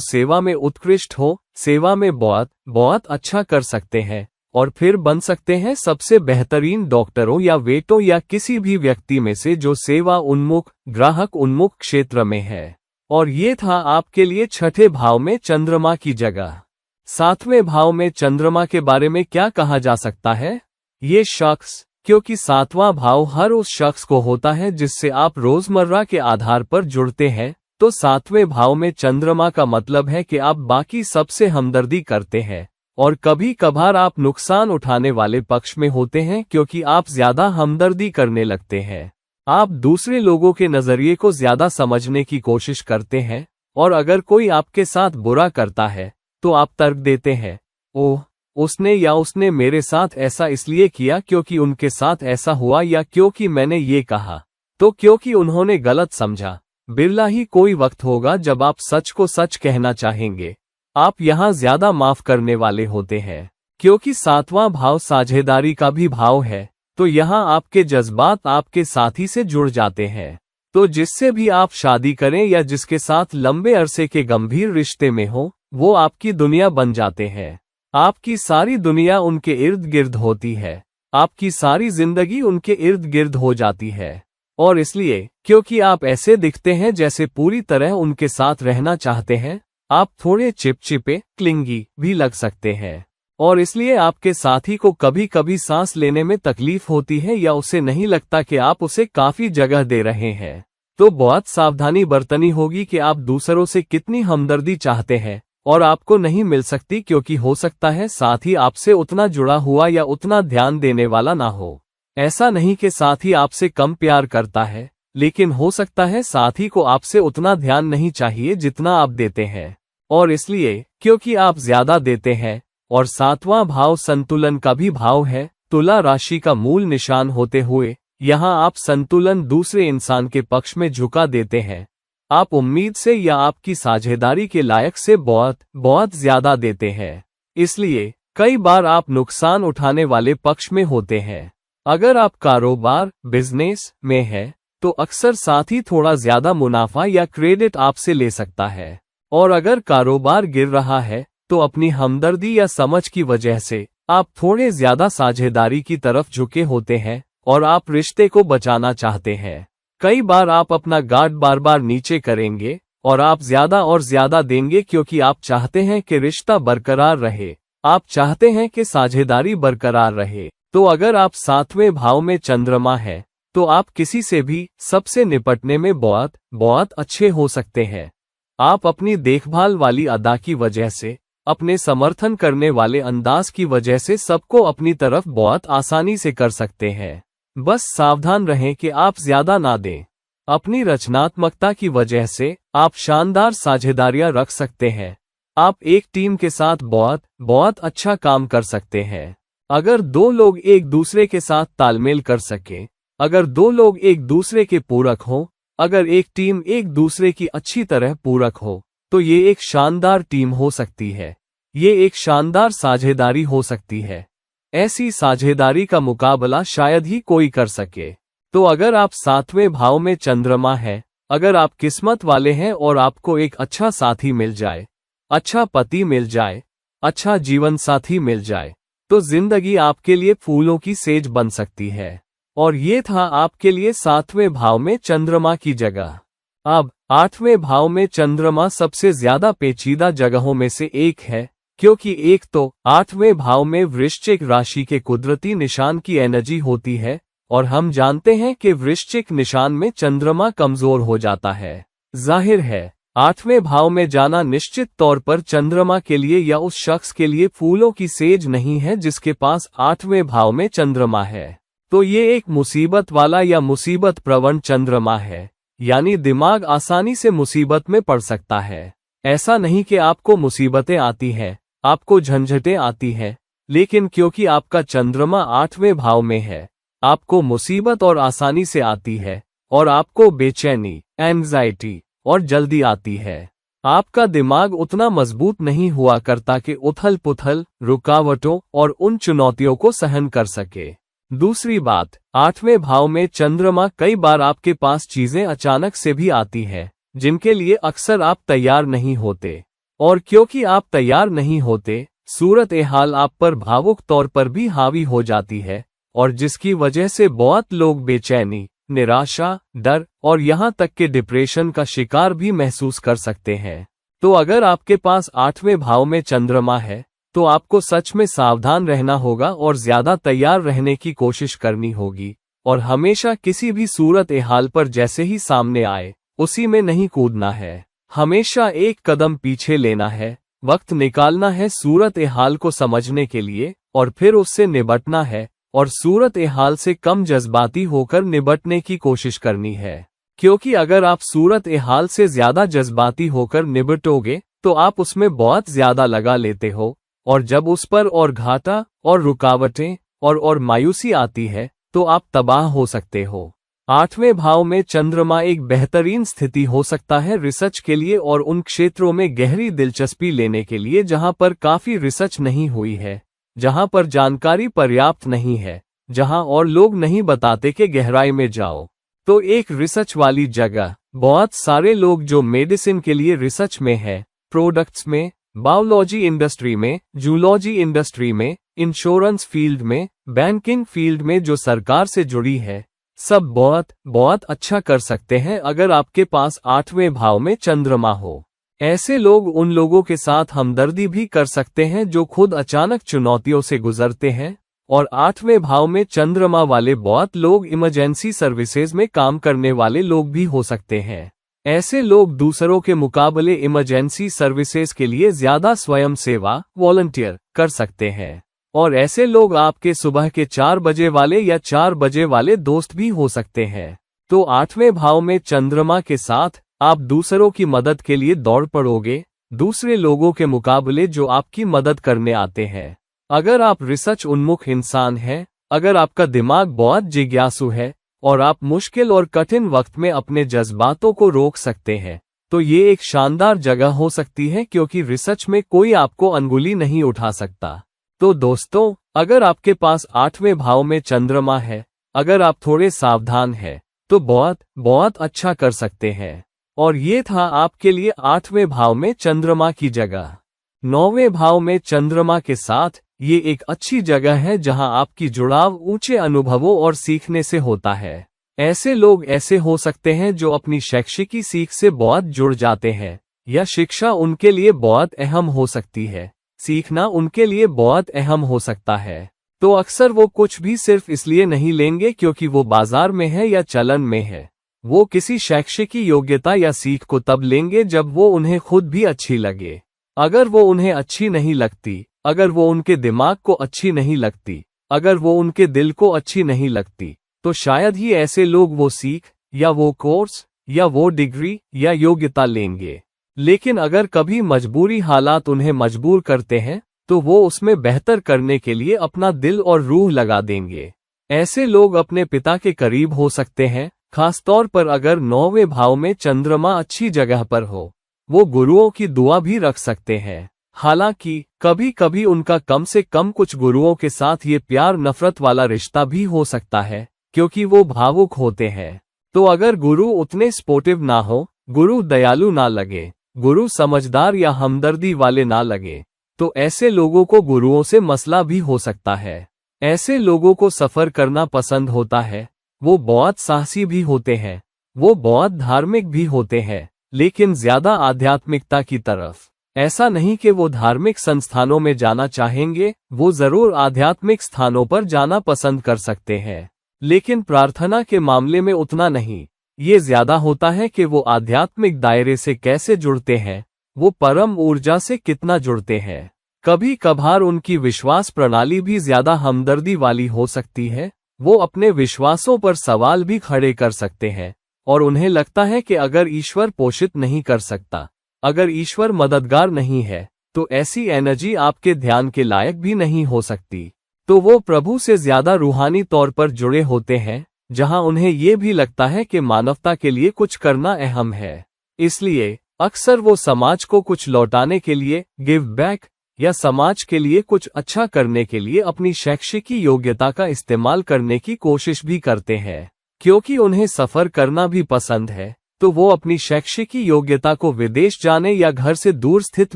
सेवा में उत्कृष्ट हो, सेवा में बहुत बहुत अच्छा कर सकते हैं, और फिर बन सकते हैं सबसे बेहतरीन डॉक्टरों या वेटों या किसी भी व्यक्ति में से जो सेवा उन्मुख, ग्राहक उन्मुख क्षेत्र में है। और ये था आपके लिए छठे भाव में चंद्रमा की जगह। सातवें भाव में चंद्रमा के बारे में क्या कहा जा सकता है? ये शख्स, क्योंकि सातवां भाव हर उस शख्स को होता है जिससे आप रोजमर्रा के आधार पर जुड़ते हैं, तो सातवें भाव में चंद्रमा का मतलब है कि आप बाकी सबसे हमदर्दी करते हैं, और कभी कभार आप नुकसान उठाने वाले पक्ष में होते हैं क्योंकि आप ज्यादा हमदर्दी करने लगते हैं। आप दूसरे लोगों के नजरिए को ज्यादा समझने की कोशिश करते हैं, और अगर कोई आपके साथ बुरा करता है तो आप तर्क देते हैं, ओह, उसने या उसने मेरे साथ ऐसा इसलिए किया क्योंकि उनके साथ ऐसा हुआ, या क्योंकि मैंने ये कहा, तो क्योंकि उन्होंने गलत समझा, बिरला ही कोई वक्त होगा जब आप सच को सच कहना चाहेंगे। आप यहाँ ज्यादा माफ करने वाले होते हैं, क्योंकि 7वां भाव साझेदारी का भी भाव है, तो यहाँ आपके जज्बात आपके साथी से जुड़ जाते हैं। तो जिससे भी आप शादी करें या जिसके साथ लंबे अरसे के गंभीर रिश्ते में हो, वो आपकी दुनिया बन जाते हैं। आपकी सारी दुनिया उनके इर्द गिर्द होती है, आपकी सारी जिंदगी उनके इर्द गिर्द हो जाती है। और इसलिए क्योंकि आप ऐसे दिखते हैं जैसे पूरी तरह उनके साथ रहना चाहते हैं, आप थोड़े चिपचिपे क्लिंगी भी लग सकते हैं। और इसलिए आपके साथी को कभी कभी सांस लेने में तकलीफ होती है या उसे नहीं लगता कि आप उसे काफी जगह दे रहे हैं। तो बहुत सावधानी बरतनी होगी कि आप दूसरों से कितनी हमदर्दी चाहते हैं, और आपको नहीं मिल सकती, क्योंकि हो सकता है साथी आपसे उतना जुड़ा हुआ या उतना ध्यान देने वाला ना हो। ऐसा नहीं कि साथी आपसे कम प्यार करता है, लेकिन हो सकता है साथी को आपसे उतना ध्यान नहीं चाहिए जितना आप देते हैं। और इसलिए क्योंकि आप ज्यादा देते हैं, और 7वां भाव संतुलन का भी भाव है, तुला राशि का मूल निशान होते हुए यहाँ आप संतुलन दूसरे इंसान के पक्ष में झुका देते हैं। आप उम्मीद से या आपकी साझेदारी के लायक से बहुत बहुत ज्यादा देते हैं। इसलिए कई बार आप नुकसान उठाने वाले पक्ष में होते हैं। अगर आप कारोबार बिजनेस में हैं, तो अक्सर साथी थोड़ा ज्यादा मुनाफा या क्रेडिट आपसे ले सकता है। और अगर कारोबार गिर रहा है, तो अपनी हमदर्दी या समझ की वजह से आप थोड़े ज्यादा साझेदारी की तरफ झुके होते हैं, और आप रिश्ते को बचाना चाहते हैं। कई बार आप अपना गार्ड बार बार नीचे करेंगे, और आप ज्यादा और ज्यादा देंगे, क्योंकि आप चाहते हैं कि रिश्ता बरकरार रहे, आप चाहते हैं कि साझेदारी बरकरार रहे। तो अगर आप 7वें भाव में चंद्रमा है, तो आप किसी से भी सबसे निपटने में बहुत बहुत अच्छे हो सकते हैं। आप अपनी देखभाल वाली अदा की वजह से, अपने समर्थन करने वाले अंदाज की वजह से सबको अपनी तरफ बहुत आसानी से कर सकते हैं। बस सावधान रहें कि आप ज्यादा ना दें। अपनी रचनात्मकता की वजह से आप शानदार साझेदारियां रख सकते हैं। आप एक टीम के साथ बहुत बहुत अच्छा काम कर सकते हैं। अगर दो लोग एक दूसरे के साथ तालमेल कर सके, अगर दो लोग एक दूसरे के पूरक हों, अगर एक टीम एक दूसरे की अच्छी तरह पूरक हो, तो ये एक शानदार टीम हो सकती है। ये एक शानदार साझेदारी हो सकती है। ऐसी साझेदारी का मुकाबला शायद ही कोई कर सके। तो अगर आप 7वें भाव में चंद्रमा है, अगर आप किस्मत वाले हैं और आपको एक अच्छा साथी मिल जाए, अच्छा पति मिल जाए, अच्छा जीवन साथी मिल जाए, तो जिंदगी आपके लिए फूलों की सेज बन सकती है। और ये था आपके लिए 7वें भाव में चंद्रमा की जगह। अब 8वें भाव में चंद्रमा सबसे ज्यादा पेचीदा जगहों में से एक है, क्योंकि एक तो 8वें भाव में वृश्चिक राशि के कुदरती निशान की एनर्जी होती है, और हम जानते हैं कि वृश्चिक निशान में चंद्रमा कमजोर हो जाता है। जाहिर है 8वें भाव में जाना निश्चित तौर पर चंद्रमा के लिए या उस शख्स के लिए फूलों की सेज नहीं है जिसके पास 8वें भाव में चंद्रमा है। तो ये एक मुसीबत वाला या मुसीबत प्रवण चंद्रमा है, यानी दिमाग आसानी से मुसीबत में पड़ सकता है। ऐसा नहीं कि आपको मुसीबतें आती हैं, आपको झंझटें आती हैं, लेकिन क्योंकि आपका चंद्रमा 8वें भाव में है, आपको मुसीबत और आसानी से आती है, और आपको बेचैनी, एंजाइटी और जल्दी आती है। आपका दिमाग उतना मजबूत नहीं हुआ करता कि उथल पुथल, रुकावटों और उन चुनौतियों को सहन कर सके। दूसरी बात, 8वें भाव में चंद्रमा कई बार आपके पास चीजें अचानक से भी आती हैं, जिनके लिए अक्सर आप तैयार नहीं होते। और क्योंकि आप तैयार नहीं होते, सूरत ए हाल आप पर भावुक तौर पर भी हावी हो जाती है, और जिसकी वजह से बहुत लोग बेचैनी, निराशा, डर और यहाँ तक कि डिप्रेशन का शिकार भी महसूस कर सकते हैं। तो अगर आपके पास 8वें भाव में चंद्रमा है, तो आपको सच में सावधान रहना होगा और ज्यादा तैयार रहने की कोशिश करनी होगी, और हमेशा किसी भी सूरत ए हाल पर जैसे ही सामने आए, उसी में नहीं कूदना है। हमेशा एक कदम पीछे लेना है, वक्त निकालना है सूरत ए हाल को समझने के लिए, और फिर उससे निपटना है, और सूरत ए हाल से कम जज्बाती होकर निपटने की कोशिश करनी है। क्योंकि अगर आप सूरत ए हाल से ज्यादा जज्बाती होकर निपटोगे, तो आप उसमें बहुत ज्यादा लगा लेते हो, और जब उस पर और घाटा और रुकावटें और मायूसी आती है, तो आप तबाह हो सकते हो। 8वें भाव में चंद्रमा एक बेहतरीन स्थिति हो सकता है रिसर्च के लिए और उन क्षेत्रों में गहरी दिलचस्पी लेने के लिए जहां पर काफी रिसर्च नहीं हुई है, जहां पर जानकारी पर्याप्त नहीं है, जहां और लोग नहीं बताते कि गहराई में जाओ। तो एक रिसर्च वाली जगह। बहुत सारे लोग जो मेडिसिन के लिए रिसर्च में है, प्रोडक्ट्स में, बायोलॉजी इंडस्ट्री में, जूलॉजी इंडस्ट्री में, इंश्योरेंस फील्ड में, बैंकिंग फील्ड में जो सरकार से जुड़ी है, सब बहुत बहुत अच्छा कर सकते हैं अगर आपके पास 8वें भाव में चंद्रमा हो। ऐसे लोग उन लोगों के साथ हमदर्दी भी कर सकते हैं जो खुद अचानक चुनौतियों से गुजरते हैं। और 8वें भाव में चंद्रमा वाले बहुत लोग इमरजेंसी सर्विसेज में काम करने वाले लोग भी हो सकते हैं। ऐसे लोग दूसरों के मुकाबले इमरजेंसी सर्विसेज के लिए ज्यादा स्वयं सेवा वॉलंटियर कर सकते हैं। और ऐसे लोग आपके सुबह के 4 बजे वाले या 4 बजे वाले दोस्त भी हो सकते हैं। तो 8वें भाव में चंद्रमा के साथ आप दूसरों की मदद के लिए दौड़ पड़ोगे, दूसरे लोगों के मुकाबले जो आपकी मदद करने आते हैं। अगर आप रिसर्च उन्मुख इंसान हैं, अगर आपका दिमाग बहुत जिज्ञासु है और आप मुश्किल और कठिन वक्त में अपने जज्बातों को रोक सकते हैं, तो ये एक शानदार जगह हो सकती है क्योंकि रिसर्च में कोई आपको अंगुली नहीं उठा सकता। तो दोस्तों, अगर आपके पास 8वें भाव में चंद्रमा है, अगर आप थोड़े सावधान हैं, तो बहुत बहुत अच्छा कर सकते हैं। और ये था आपके लिए 8वें भाव में चंद्रमा की जगह। 9वें भाव में चंद्रमा के साथ ये एक अच्छी जगह है जहां आपकी जुड़ाव ऊंचे अनुभवों और सीखने से होता है। ऐसे लोग ऐसे हो सकते हैं जो अपनी शैक्षिकी सीख से बहुत जुड़ जाते हैं, या शिक्षा उनके लिए बहुत अहम हो सकती है, सीखना उनके लिए बहुत अहम हो सकता है। तो अक्सर वो कुछ भी सिर्फ इसलिए नहीं लेंगे क्योंकि वो बाजार में है या चलन में है। वो किसी शैक्षिकी योग्यता या सीख को तब लेंगे जब वो उन्हें खुद भी अच्छी लगे। अगर वो उन्हें अच्छी नहीं लगती, अगर वो उनके दिमाग को अच्छी नहीं लगती, अगर वो उनके दिल को अच्छी नहीं लगती, तो शायद ही ऐसे लोग वो सीख या वो कोर्स या वो डिग्री या योग्यता लेंगे। लेकिन अगर कभी मजबूरी हालात उन्हें मजबूर करते हैं, तो वो उसमें बेहतर करने के लिए अपना दिल और रूह लगा देंगे। ऐसे लोग अपने पिता के करीब हो सकते हैं, खासतौर पर अगर 9वें भाव में चंद्रमा अच्छी जगह पर हो। वो गुरुओं की दुआ भी रख सकते हैं। हालांकि कभी कभी उनका कम से कम कुछ गुरुओं के साथ ये प्यार नफरत वाला रिश्ता भी हो सकता है, क्योंकि वो भावुक होते हैं। तो अगर गुरु उतने सपोर्टिव ना हो, गुरु दयालु ना लगे, गुरु समझदार या हमदर्दी वाले ना लगे, तो ऐसे लोगों को गुरुओं से मसला भी हो सकता है। ऐसे लोगों को सफर करना पसंद होता है, वो बहुत साहसी भी होते हैं, वो बहुत धार्मिक भी होते हैं, लेकिन ज्यादा आध्यात्मिकता की तरफ। ऐसा नहीं कि वो धार्मिक संस्थानों में जाना चाहेंगे, वो जरूर आध्यात्मिक स्थानों पर जाना पसंद कर सकते हैं, लेकिन प्रार्थना के मामले में उतना नहीं। ये ज्यादा होता है कि वो आध्यात्मिक दायरे से कैसे जुड़ते हैं, वो परम ऊर्जा से कितना जुड़ते हैं। कभी कभार उनकी विश्वास प्रणाली भी ज्यादा हमदर्दी वाली हो सकती है। वो अपने विश्वासों पर सवाल भी खड़े कर सकते हैं और उन्हें लगता है कि अगर ईश्वर पोषित नहीं कर सकता, अगर ईश्वर मददगार नहीं है, तो ऐसी एनर्जी आपके ध्यान के लायक भी नहीं हो सकती। तो वो प्रभु से ज्यादा रूहानी तौर पर जुड़े होते हैं, जहां उन्हें ये भी लगता है कि मानवता के लिए कुछ करना अहम है। इसलिए अक्सर वो समाज को कुछ लौटाने के लिए, गिव बैक, या समाज के लिए कुछ अच्छा करने के लिए अपनी शैक्षिकी योग्यता का इस्तेमाल करने की कोशिश भी करते हैं। क्योंकि उन्हें सफर करना भी पसंद है, तो वो अपनी शैक्षिकी योग्यता को विदेश जाने या घर से दूर स्थित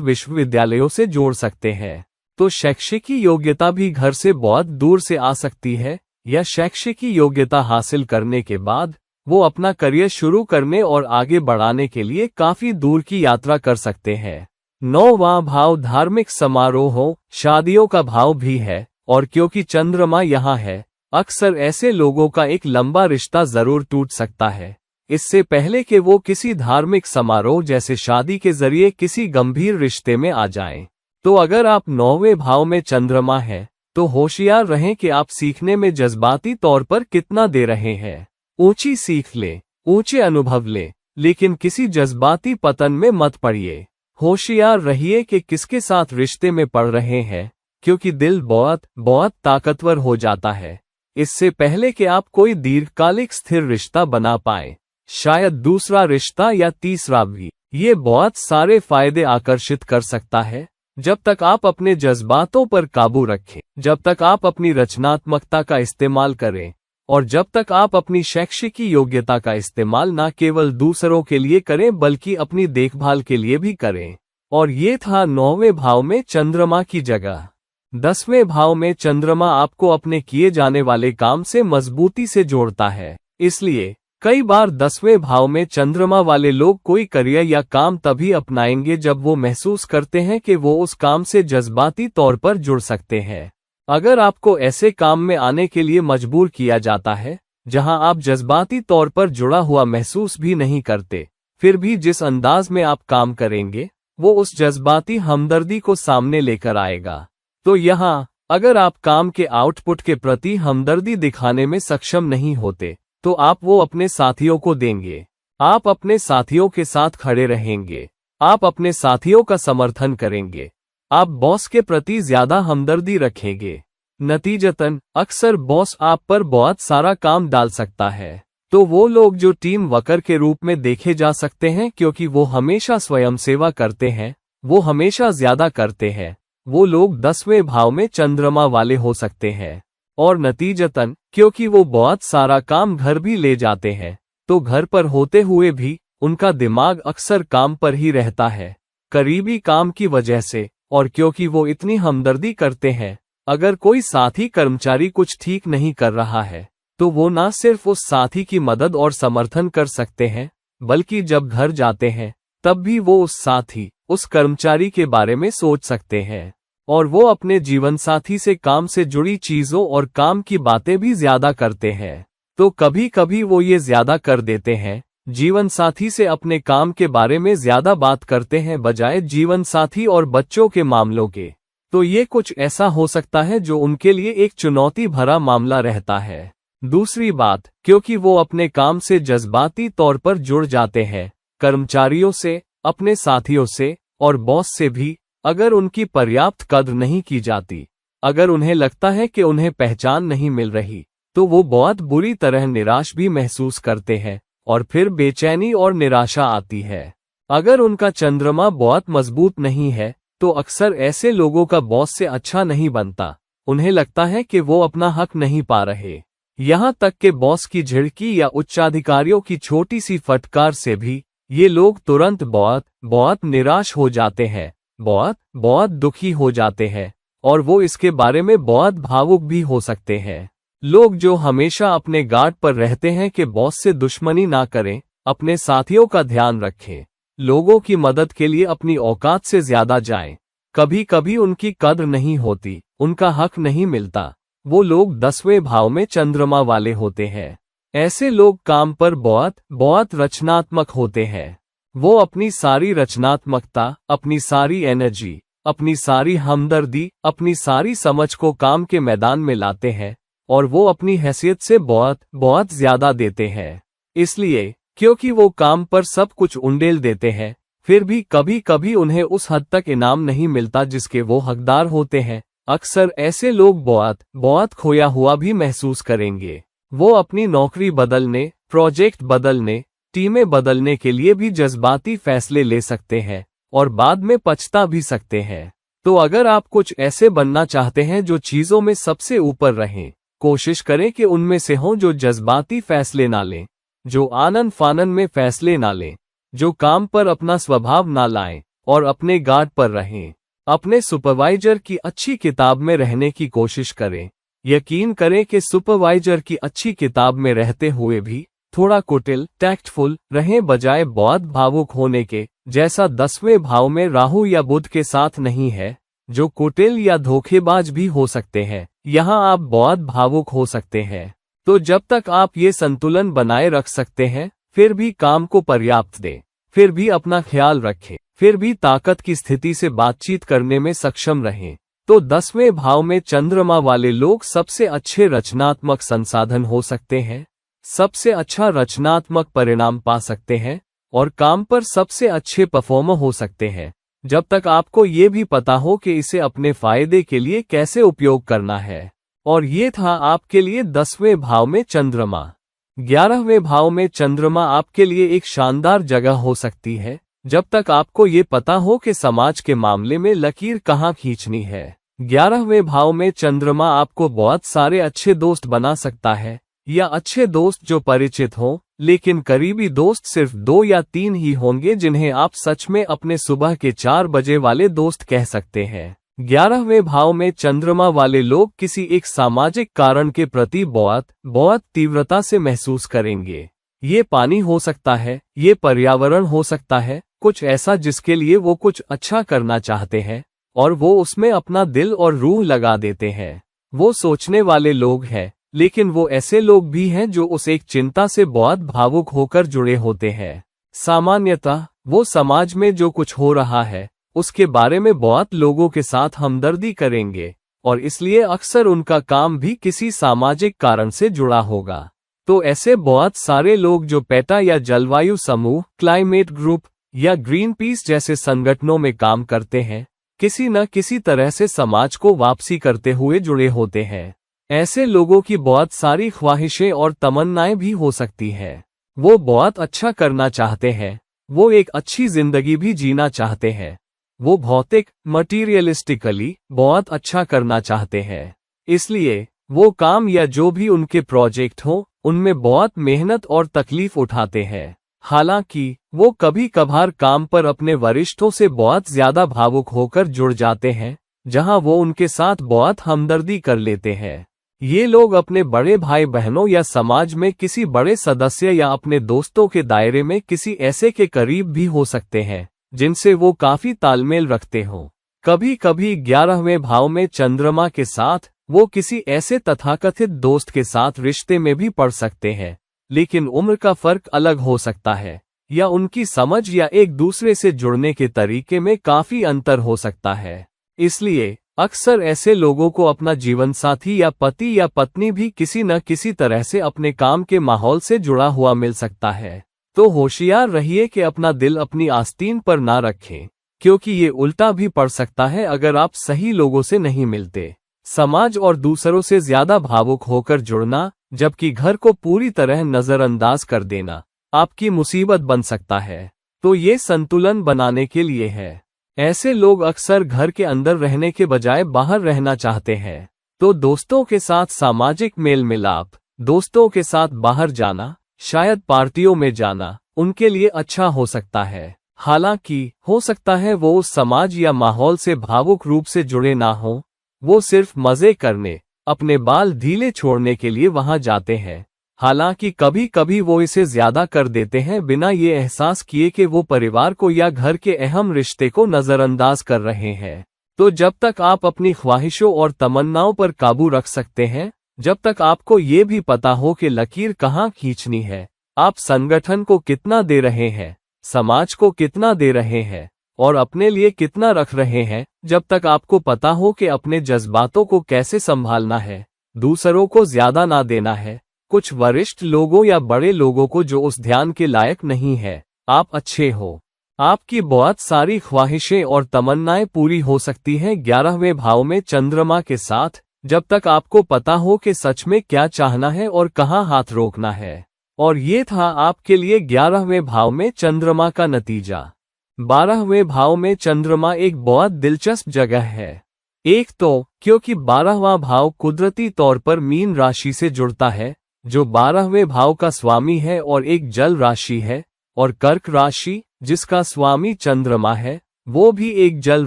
विश्वविद्यालयों से जोड़ सकते हैं। तो शैक्षिकी योग्यता भी घर से बहुत दूर से आ सकती है, या शैक्षिकी योग्यता हासिल करने के बाद वो अपना करियर शुरू करने और आगे बढ़ाने के लिए काफी दूर की यात्रा कर सकते हैं। 9वां भाव धार्मिक समारोहों, शादियों का भाव भी है, और क्योंकि चंद्रमा यहाँ है, अक्सर ऐसे लोगों का एक लंबा रिश्ता जरूर टूट सकता है, इससे पहले कि वो किसी धार्मिक समारोह जैसे शादी के जरिए किसी गंभीर रिश्ते में आ जाएं। तो अगर आप 9वें भाव में चंद्रमा है, तो होशियार रहें कि आप सीखने में जज्बाती तौर पर कितना दे रहे हैं। ऊंची सीख ले, ऊंचे अनुभव ले, लेकिन किसी जज्बाती पतन में मत पड़िए। होशियार रहिए कि किसके साथ रिश्ते में पड़ रहे हैं, क्योंकि दिल बहुत बहुत ताकतवर हो जाता है। इससे पहले कि आप कोई दीर्घकालिक स्थिर रिश्ता बना पाए, शायद दूसरा रिश्ता या तीसरा भी। ये बहुत सारे फायदे आकर्षित कर सकता है जब तक आप अपने जज्बातों पर काबू रखें, जब तक आप अपनी रचनात्मकता का इस्तेमाल करें, और जब तक आप अपनी शैक्षिक योग्यता का इस्तेमाल न केवल दूसरों के लिए करें बल्कि अपनी देखभाल के लिए भी करें। और ये था 9वें भाव में चंद्रमा की जगह। 10वें भाव में चंद्रमा आपको अपने किए जाने वाले काम से मजबूती से जोड़ता है। इसलिए कई बार 10वें भाव में चंद्रमा वाले लोग कोई करियर या काम तभी अपनाएंगे जब वो महसूस करते हैं कि वो उस काम से जज्बाती तौर पर जुड़ सकते हैं। अगर आपको ऐसे काम में आने के लिए मजबूर किया जाता है जहां आप जज्बाती तौर पर जुड़ा हुआ महसूस भी नहीं करते, फिर भी जिस अंदाज में आप काम करेंगे वो उस जज्बाती हमदर्दी को सामने लेकर आएगा। तो यहाँ अगर आप काम के आउटपुट के प्रति हमदर्दी दिखाने में सक्षम नहीं होते तो आप वो अपने साथियों को देंगे। आप अपने साथियों के साथ खड़े रहेंगे, आप अपने साथियों का समर्थन करेंगे, आप बॉस के प्रति ज्यादा हमदर्दी रखेंगे। नतीजतन अक्सर बॉस आप पर बहुत सारा काम डाल सकता है। तो वो लोग जो टीम वर्कर के रूप में देखे जा सकते हैं क्योंकि वो हमेशा स्वयं सेवा करते हैं, वो हमेशा ज्यादा करते हैं, वो लोग 10वें भाव में चंद्रमा वाले हो सकते हैं। और नतीजतन क्योंकि वो बहुत सारा काम घर भी ले जाते हैं, तो घर पर होते हुए भी उनका दिमाग अक्सर काम पर ही रहता है, करीबी काम की वजह से। और क्योंकि वो इतनी हमदर्दी करते हैं, अगर कोई साथी कर्मचारी कुछ ठीक नहीं कर रहा है तो वो न सिर्फ उस साथी की मदद और समर्थन कर सकते हैं, बल्कि जब घर जाते हैं तब भी वो उस साथी, उस कर्मचारी के बारे में सोच सकते हैं। और वो अपने जीवनसाथी से काम से जुड़ी चीजों और काम की बातें भी ज्यादा करते हैं। तो कभी कभी वो ये ज्यादा कर देते हैं, जीवनसाथी से अपने काम के बारे में ज्यादा बात करते हैं बजाय जीवनसाथी और बच्चों के मामलों के। तो ये कुछ ऐसा हो सकता है जो उनके लिए एक चुनौती भरा मामला रहता है। दूसरी बात, क्योंकि वो अपने काम से जज्बाती तौर पर जुड़ जाते हैं, कर्मचारियों से, अपने साथियों से और बॉस से भी, अगर उनकी पर्याप्त कद्र नहीं की जाती, अगर उन्हें लगता है कि उन्हें पहचान नहीं मिल रही, तो वो बहुत बुरी तरह निराश भी महसूस करते हैं और फिर बेचैनी और निराशा आती है। अगर उनका चंद्रमा बहुत मजबूत नहीं है तो अक्सर ऐसे लोगों का बॉस से अच्छा नहीं बनता। उन्हें लगता है कि वो अपना हक नहीं पा रहे। यहाँ तक कि बॉस की झिड़की या उच्चाधिकारियों की छोटी सी फटकार से भी ये लोग तुरंत बहुत निराश हो जाते हैं, बहुत दुखी हो जाते हैं और वो इसके बारे में बहुत भावुक भी हो सकते हैं। लोग जो हमेशा अपने गार्ड पर रहते हैं कि बॉस से दुश्मनी ना करें, अपने साथियों का ध्यान रखें, लोगों की मदद के लिए अपनी औकात से ज्यादा जाएं, कभी कभी उनकी कद्र नहीं होती, उनका हक नहीं मिलता। वो लोग 10वें भाव में चंद्रमा वाले होते हैं। ऐसे लोग काम पर बहुत रचनात्मक होते हैं। वो अपनी सारी रचनात्मकता, अपनी सारी एनर्जी, अपनी सारी हमदर्दी, अपनी सारी समझ को काम के मैदान में लाते हैं और वो अपनी हैसियत से बहुत ज्यादा देते हैं। इसलिए क्योंकि वो काम पर सब कुछ उंडेल देते हैं, फिर भी कभी कभी उन्हें उस हद तक इनाम नहीं मिलता जिसके वो हकदार होते हैं। अक्सर ऐसे लोग बहुत खोया हुआ भी महसूस करेंगे। वो अपनी नौकरी बदलने, प्रोजेक्ट बदलने, टीमें बदलने के लिए भी जज्बाती फैसले ले सकते हैं और बाद में पछता भी सकते हैं। तो अगर आप कुछ ऐसे बनना चाहते हैं जो चीजों में सबसे ऊपर रहें, कोशिश करें कि उनमें से हों जो जज्बाती फैसले ना लें, जो आनन फानन में फैसले ना लें, जो काम पर अपना स्वभाव ना लाएं और अपने गार्ड पर रहें। अपने सुपरवाइजर की अच्छी किताब में रहने की कोशिश करें। यकीन करें कि सुपरवाइजर की अच्छी किताब में रहते हुए भी थोड़ा कुटिल, टैक्टफुल रहें बजाय बहुत भावुक होने के, जैसा 10वें भाव में राहु या बुध के साथ नहीं है, जो कुटिल या धोखेबाज भी हो सकते हैं। यहाँ आप बहुत भावुक हो सकते हैं। तो जब तक आप ये संतुलन बनाए रख सकते हैं, फिर भी काम को पर्याप्त दें, फिर भी अपना ख्याल रखें, फिर भी ताकत की स्थिति से बातचीत करने में सक्षम रहें, तो 10वें भाव में चंद्रमा वाले लोग सबसे अच्छे रचनात्मक संसाधन हो सकते हैं, सबसे अच्छा रचनात्मक परिणाम पा सकते हैं और काम पर सबसे अच्छे परफॉर्मर हो सकते हैं, जब तक आपको ये भी पता हो कि इसे अपने फायदे के लिए कैसे उपयोग करना है। और ये था आपके लिए 10वें भाव में चंद्रमा। 11वें भाव में चंद्रमा आपके लिए एक शानदार जगह हो सकती है, जब तक आपको ये पता हो कि समाज के मामले में लकीर कहाँ खींचनी है। 11वें भाव में चंद्रमा आपको बहुत सारे अच्छे दोस्त बना सकता है, या अच्छे दोस्त जो परिचित हों, लेकिन करीबी दोस्त सिर्फ 2 या 3 ही होंगे जिन्हें आप सच में अपने सुबह के 4 बजे वाले दोस्त कह सकते हैं। 11वें भाव में चंद्रमा वाले लोग किसी एक सामाजिक कारण के प्रति बहुत तीव्रता से महसूस करेंगे। ये पानी हो सकता है, ये पर्यावरण हो सकता है, कुछ ऐसा जिसके लिए वो कुछ अच्छा करना चाहते हैं और वो उसमें अपना दिल और रूह लगा देते हैं। वो सोचने वाले लोग हैं, लेकिन वो ऐसे लोग भी हैं जो उस एक चिंता से बहुत भावुक होकर जुड़े होते हैं। सामान्यतः वो समाज में जो कुछ हो रहा है उसके बारे में बहुत लोगों के साथ हमदर्दी करेंगे, और इसलिए अक्सर उनका काम भी किसी सामाजिक कारण से जुड़ा होगा। तो ऐसे बहुत सारे लोग जो पेटा या जलवायु समूह, क्लाइमेट ग्रुप या ग्रीन पीस जैसे संगठनों में काम करते हैं, किसी न किसी तरह से समाज को वापसी करते हुए जुड़े होते हैं। ऐसे लोगों की बहुत सारी ख्वाहिशें और तमन्नाएं भी हो सकती हैं। वो बहुत अच्छा करना चाहते हैं, वो एक अच्छी जिंदगी भी जीना चाहते हैं, वो भौतिक मटीरियलिस्टिकली बहुत अच्छा करना चाहते हैं। इसलिए वो काम या जो भी उनके प्रोजेक्ट हो उनमें बहुत मेहनत और तकलीफ उठाते हैं। हालांकि वो कभी कभार काम पर अपने वरिष्ठों से बहुत ज्यादा भावुक होकर जुड़ जाते हैं, जहां वो उनके साथ बहुत हमदर्दी कर लेते हैं। ये लोग अपने बड़े भाई बहनों या समाज में किसी बड़े सदस्य या अपने दोस्तों के दायरे में किसी ऐसे के करीब भी हो सकते हैं जिनसे वो काफी तालमेल रखते हों। कभी कभी 11वें भाव में चंद्रमा के साथ वो किसी ऐसे तथाकथित दोस्त के साथ रिश्ते में भी पड़ सकते हैं, लेकिन उम्र का फर्क अलग हो सकता है, या उनकी समझ या एक दूसरे से जुड़ने के तरीके में काफी अंतर हो सकता है। इसलिए अक्सर ऐसे लोगों को अपना जीवनसाथी या पति या पत्नी भी किसी न किसी तरह से अपने काम के माहौल से जुड़ा हुआ मिल सकता है। तो होशियार रहिए कि अपना दिल अपनी आस्तीन पर ना रखें, क्योंकि ये उल्टा भी पड़ सकता है अगर आप सही लोगों से नहीं मिलते। समाज और दूसरों से ज्यादा भावुक होकर जुड़ना, जबकि घर को पूरी तरह नजरअंदाज कर देना, आपकी मुसीबत बन सकता है। तो ये संतुलन बनाने के लिए है। ऐसे लोग अक्सर घर के अंदर रहने के बजाय बाहर रहना चाहते हैं। तो दोस्तों के साथ सामाजिक मेल मिलाप, दोस्तों के साथ बाहर जाना, शायद पार्टियों में जाना उनके लिए अच्छा हो सकता है। हालांकि हो सकता है वो उस समाज या माहौल से भावुक रूप से जुड़े ना हों, वो सिर्फ मजे करने, अपने बाल ढीले छोड़ने के लिए वहां जाते हैं। हालांकि कभी कभी वो इसे ज्यादा कर देते हैं बिना ये एहसास किए कि वो परिवार को या घर के अहम रिश्ते को नजरअंदाज कर रहे हैं। तो जब तक आप अपनी ख्वाहिशों और तमन्नाओं पर काबू रख सकते हैं, जब तक आपको ये भी पता हो कि लकीर कहाँ खींचनी है, आप संगठन को कितना दे रहे हैं, समाज को कितना दे रहे हैं और अपने लिए कितना रख रहे हैं, जब तक आपको पता हो कि अपने जज्बातों को कैसे संभालना है, दूसरों को ज्यादा ना देना है, कुछ वरिष्ठ लोगों या बड़े लोगों को जो उस ध्यान के लायक नहीं है, आप अच्छे हो। आपकी बहुत सारी ख्वाहिशें और तमन्नाएं पूरी हो सकती हैं 11वें भाव में चंद्रमा के साथ, जब तक आपको पता हो कि सच में क्या चाहना है और कहाँ हाथ रोकना है। और ये था आपके लिए 11वें भाव में चंद्रमा का नतीजा। 12वें भाव में चंद्रमा एक बहुत दिलचस्प जगह है। एक तो क्योंकि 12वां भाव कुदरती तौर पर मीन राशि से जुड़ता है, जो 12वें भाव का स्वामी है और एक जल राशि है, और कर्क राशि जिसका स्वामी चंद्रमा है वो भी एक जल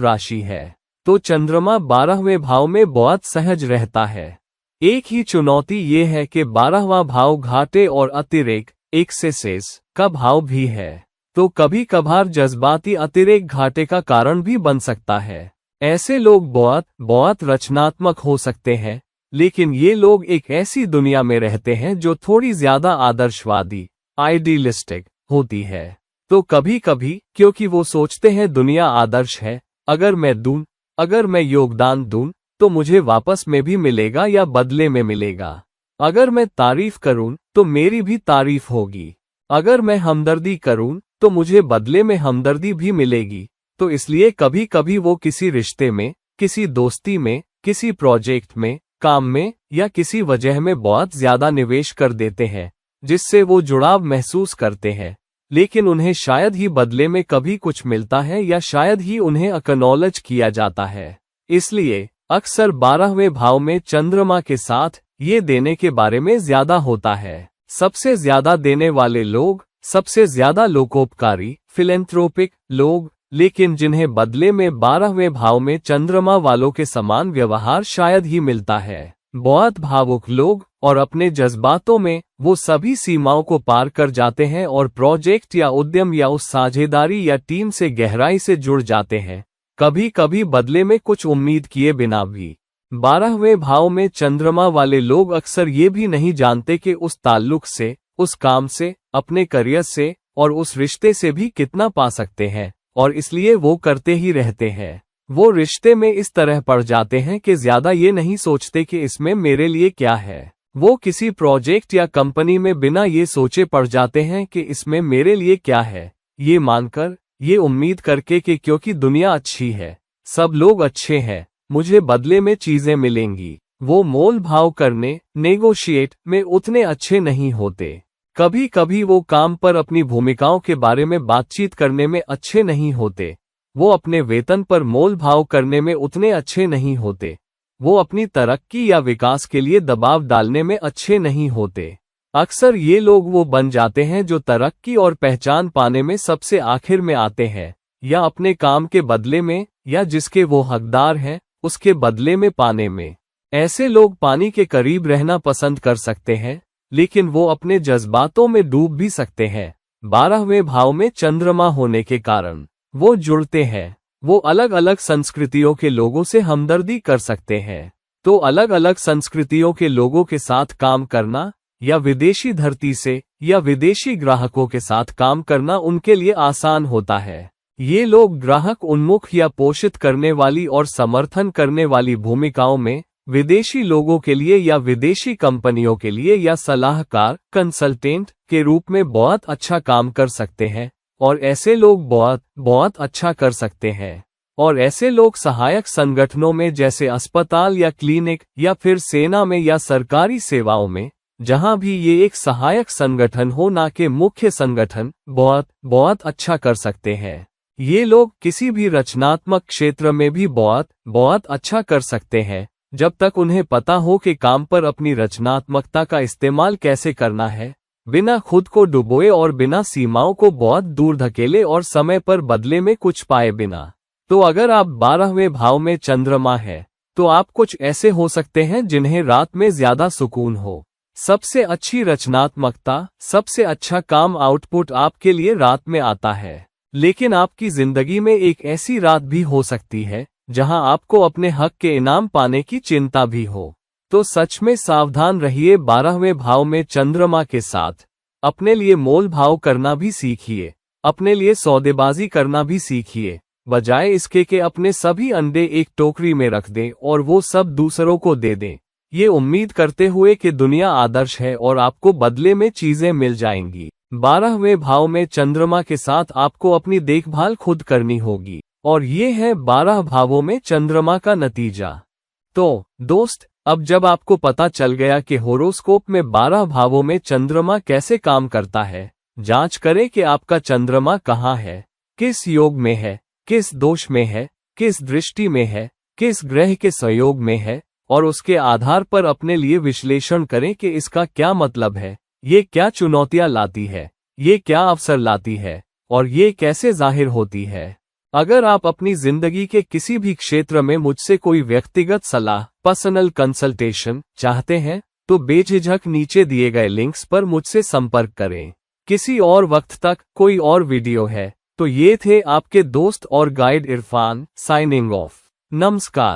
राशि है। तो चंद्रमा 12वें भाव में बहुत सहज रहता है। एक ही चुनौती ये है कि 12वां भाव घाटे और अतिरेक एक्सेसेस का भाव भी है। तो कभी कभार जज्बाती अतिरेक घाटे का कारण भी बन सकता है। ऐसे लोग बहुत रचनात्मक हो सकते हैं, लेकिन ये लोग एक ऐसी दुनिया में रहते हैं जो थोड़ी ज्यादा आदर्शवादी आइडियलिस्टिक होती है। तो कभी कभी क्योंकि वो सोचते हैं दुनिया आदर्श है, अगर मैं योगदान दूं तो मुझे वापस में भी मिलेगा या बदले में मिलेगा। अगर मैं तारीफ करूं तो मेरी भी तारीफ होगी। अगर मैं हमदर्दी करूं तो मुझे बदले में हमदर्दी भी मिलेगी। तो इसलिए कभी कभी वो किसी रिश्ते में, किसी दोस्ती में, किसी प्रोजेक्ट में काम में या किसी वजह में बहुत ज्यादा निवेश कर देते हैं, जिससे वो जुड़ाव महसूस करते हैं, लेकिन उन्हें शायद ही बदले में कभी कुछ मिलता है या शायद ही उन्हें एक्नॉलेज किया जाता है। इसलिए अक्सर 12वें भाव में चंद्रमा के साथ ये देने के बारे में ज्यादा होता है। सबसे ज्यादा देने वाले लोग सबसे ज्यादा लोकोपकारी फिलैंथ्रोपिक लोग, लेकिन जिन्हें बदले में 12वें भाव में चंद्रमा वालों के समान व्यवहार शायद ही मिलता है। बहुत भावुक लोग और अपने जज्बातों में वो सभी सीमाओं को पार कर जाते हैं और प्रोजेक्ट या उद्यम या उस साझेदारी या टीम से गहराई से जुड़ जाते हैं, कभी कभी बदले में कुछ उम्मीद किए बिना भी। 12वें भाव में चंद्रमा वाले लोग अक्सर ये भी नहीं जानते कि उस ताल्लुक से, उस काम से, अपने करियर से और उस रिश्ते से भी कितना पा सकते हैं, और इसलिए वो करते ही रहते हैं। वो रिश्ते में इस तरह पड़ जाते हैं कि ज्यादा ये नहीं सोचते कि इसमें मेरे लिए क्या है। वो किसी प्रोजेक्ट या कंपनी में बिना ये सोचे पड़ जाते हैं कि इसमें मेरे लिए क्या है, ये मानकर, ये उम्मीद करके कि क्योंकि दुनिया अच्छी है, सब लोग अच्छे हैं, मुझे बदले में चीजें मिलेंगी। वो मोल भाव करने, नेगोशिएट में उतने अच्छे नहीं होते। कभी कभी वो काम पर अपनी भूमिकाओं के बारे में बातचीत करने में अच्छे नहीं होते। वो अपने वेतन पर मोल भाव करने में उतने अच्छे नहीं होते। वो अपनी तरक्की या विकास के लिए दबाव डालने में अच्छे नहीं होते। अक्सर ये लोग वो बन जाते हैं जो तरक्की और पहचान पाने में सबसे आखिर में आते हैं, या अपने काम के बदले में, या जिसके वो हकदार हैं उसके बदले में पाने में। ऐसे लोग पानी के करीब रहना पसंद कर सकते हैं, लेकिन वो अपने जज्बातों में डूब भी सकते हैं। 12वें भाव में चंद्रमा होने के कारण वो जुड़ते हैं। वो अलग अलग संस्कृतियों के लोगों से हमदर्दी कर सकते हैं। तो अलग अलग संस्कृतियों के लोगों के साथ काम करना, या विदेशी धरती से या विदेशी ग्राहकों के साथ काम करना उनके लिए आसान होता है। ये लोग ग्राहक उन्मुख या पोषित करने वाली और समर्थन करने वाली भूमिकाओं में विदेशी लोगों के लिए या विदेशी कंपनियों के लिए या सलाहकार, कंसल्टेंट के रूप में बहुत अच्छा काम कर सकते हैं, और ऐसे लोग बहुत अच्छा कर सकते हैं। और ऐसे लोग सहायक संगठनों में जैसे अस्पताल या क्लिनिक, या फिर सेना में या सरकारी सेवाओं में, जहां भी ये एक सहायक संगठन हो ना कि मुख्य संगठन, बहुत अच्छा कर सकते हैं। ये लोग किसी भी रचनात्मक क्षेत्र में भी बहुत अच्छा कर सकते हैं, जब तक उन्हें पता हो कि काम पर अपनी रचनात्मकता का इस्तेमाल कैसे करना है, बिना खुद को डुबोए और बिना सीमाओं को बहुत दूर धकेले और समय पर बदले में कुछ पाए बिना। तो अगर आप 12वें भाव में चंद्रमा है, तो आप कुछ ऐसे हो सकते हैं जिन्हें रात में ज्यादा सुकून हो। सबसे अच्छी रचनात्मकता, सबसे अच्छा काम आउटपुट आपके लिए रात में आता है। लेकिन आपकी जिंदगी में एक ऐसी रात भी हो सकती है जहां आपको अपने हक के इनाम पाने की चिंता भी हो। तो सच में सावधान रहिए। 12वें भाव में चंद्रमा के साथ अपने लिए मोल भाव करना भी सीखिए, अपने लिए सौदेबाजी करना भी सीखिए, बजाय इसके कि अपने सभी अंडे एक टोकरी में रख दें और वो सब दूसरों को दे दें, ये उम्मीद करते हुए कि दुनिया आदर्श है और आपको बदले में चीजें मिल जाएंगी। 12वें भाव में चंद्रमा के साथ आपको अपनी देखभाल खुद करनी होगी, और ये है 12 भावों में चंद्रमा का नतीजा। तो दोस्त, अब जब आपको पता चल गया कि होरोस्कोप में 12 भावों में चंद्रमा कैसे काम करता है, जांच करें कि आपका चंद्रमा कहाँ है, किस योग में है, किस दोष में है, किस दृष्टि में है, किस ग्रह के सहयोग में है, और उसके आधार पर अपने लिए विश्लेषण करें कि इसका क्या मतलब है, ये क्या चुनौतियां लाती है, ये क्या अवसर लाती है, और ये कैसे जाहिर होती है। अगर आप अपनी जिंदगी के किसी भी क्षेत्र में मुझसे कोई व्यक्तिगत सलाह, पर्सनल कंसल्टेशन चाहते हैं, तो बेझिझक नीचे दिए गए लिंक्स पर मुझसे संपर्क करें। किसी और वक्त तक कोई और वीडियो है। तो ये थे आपके दोस्त और गाइड इरफान, साइनिंग ऑफ। नमस्कार।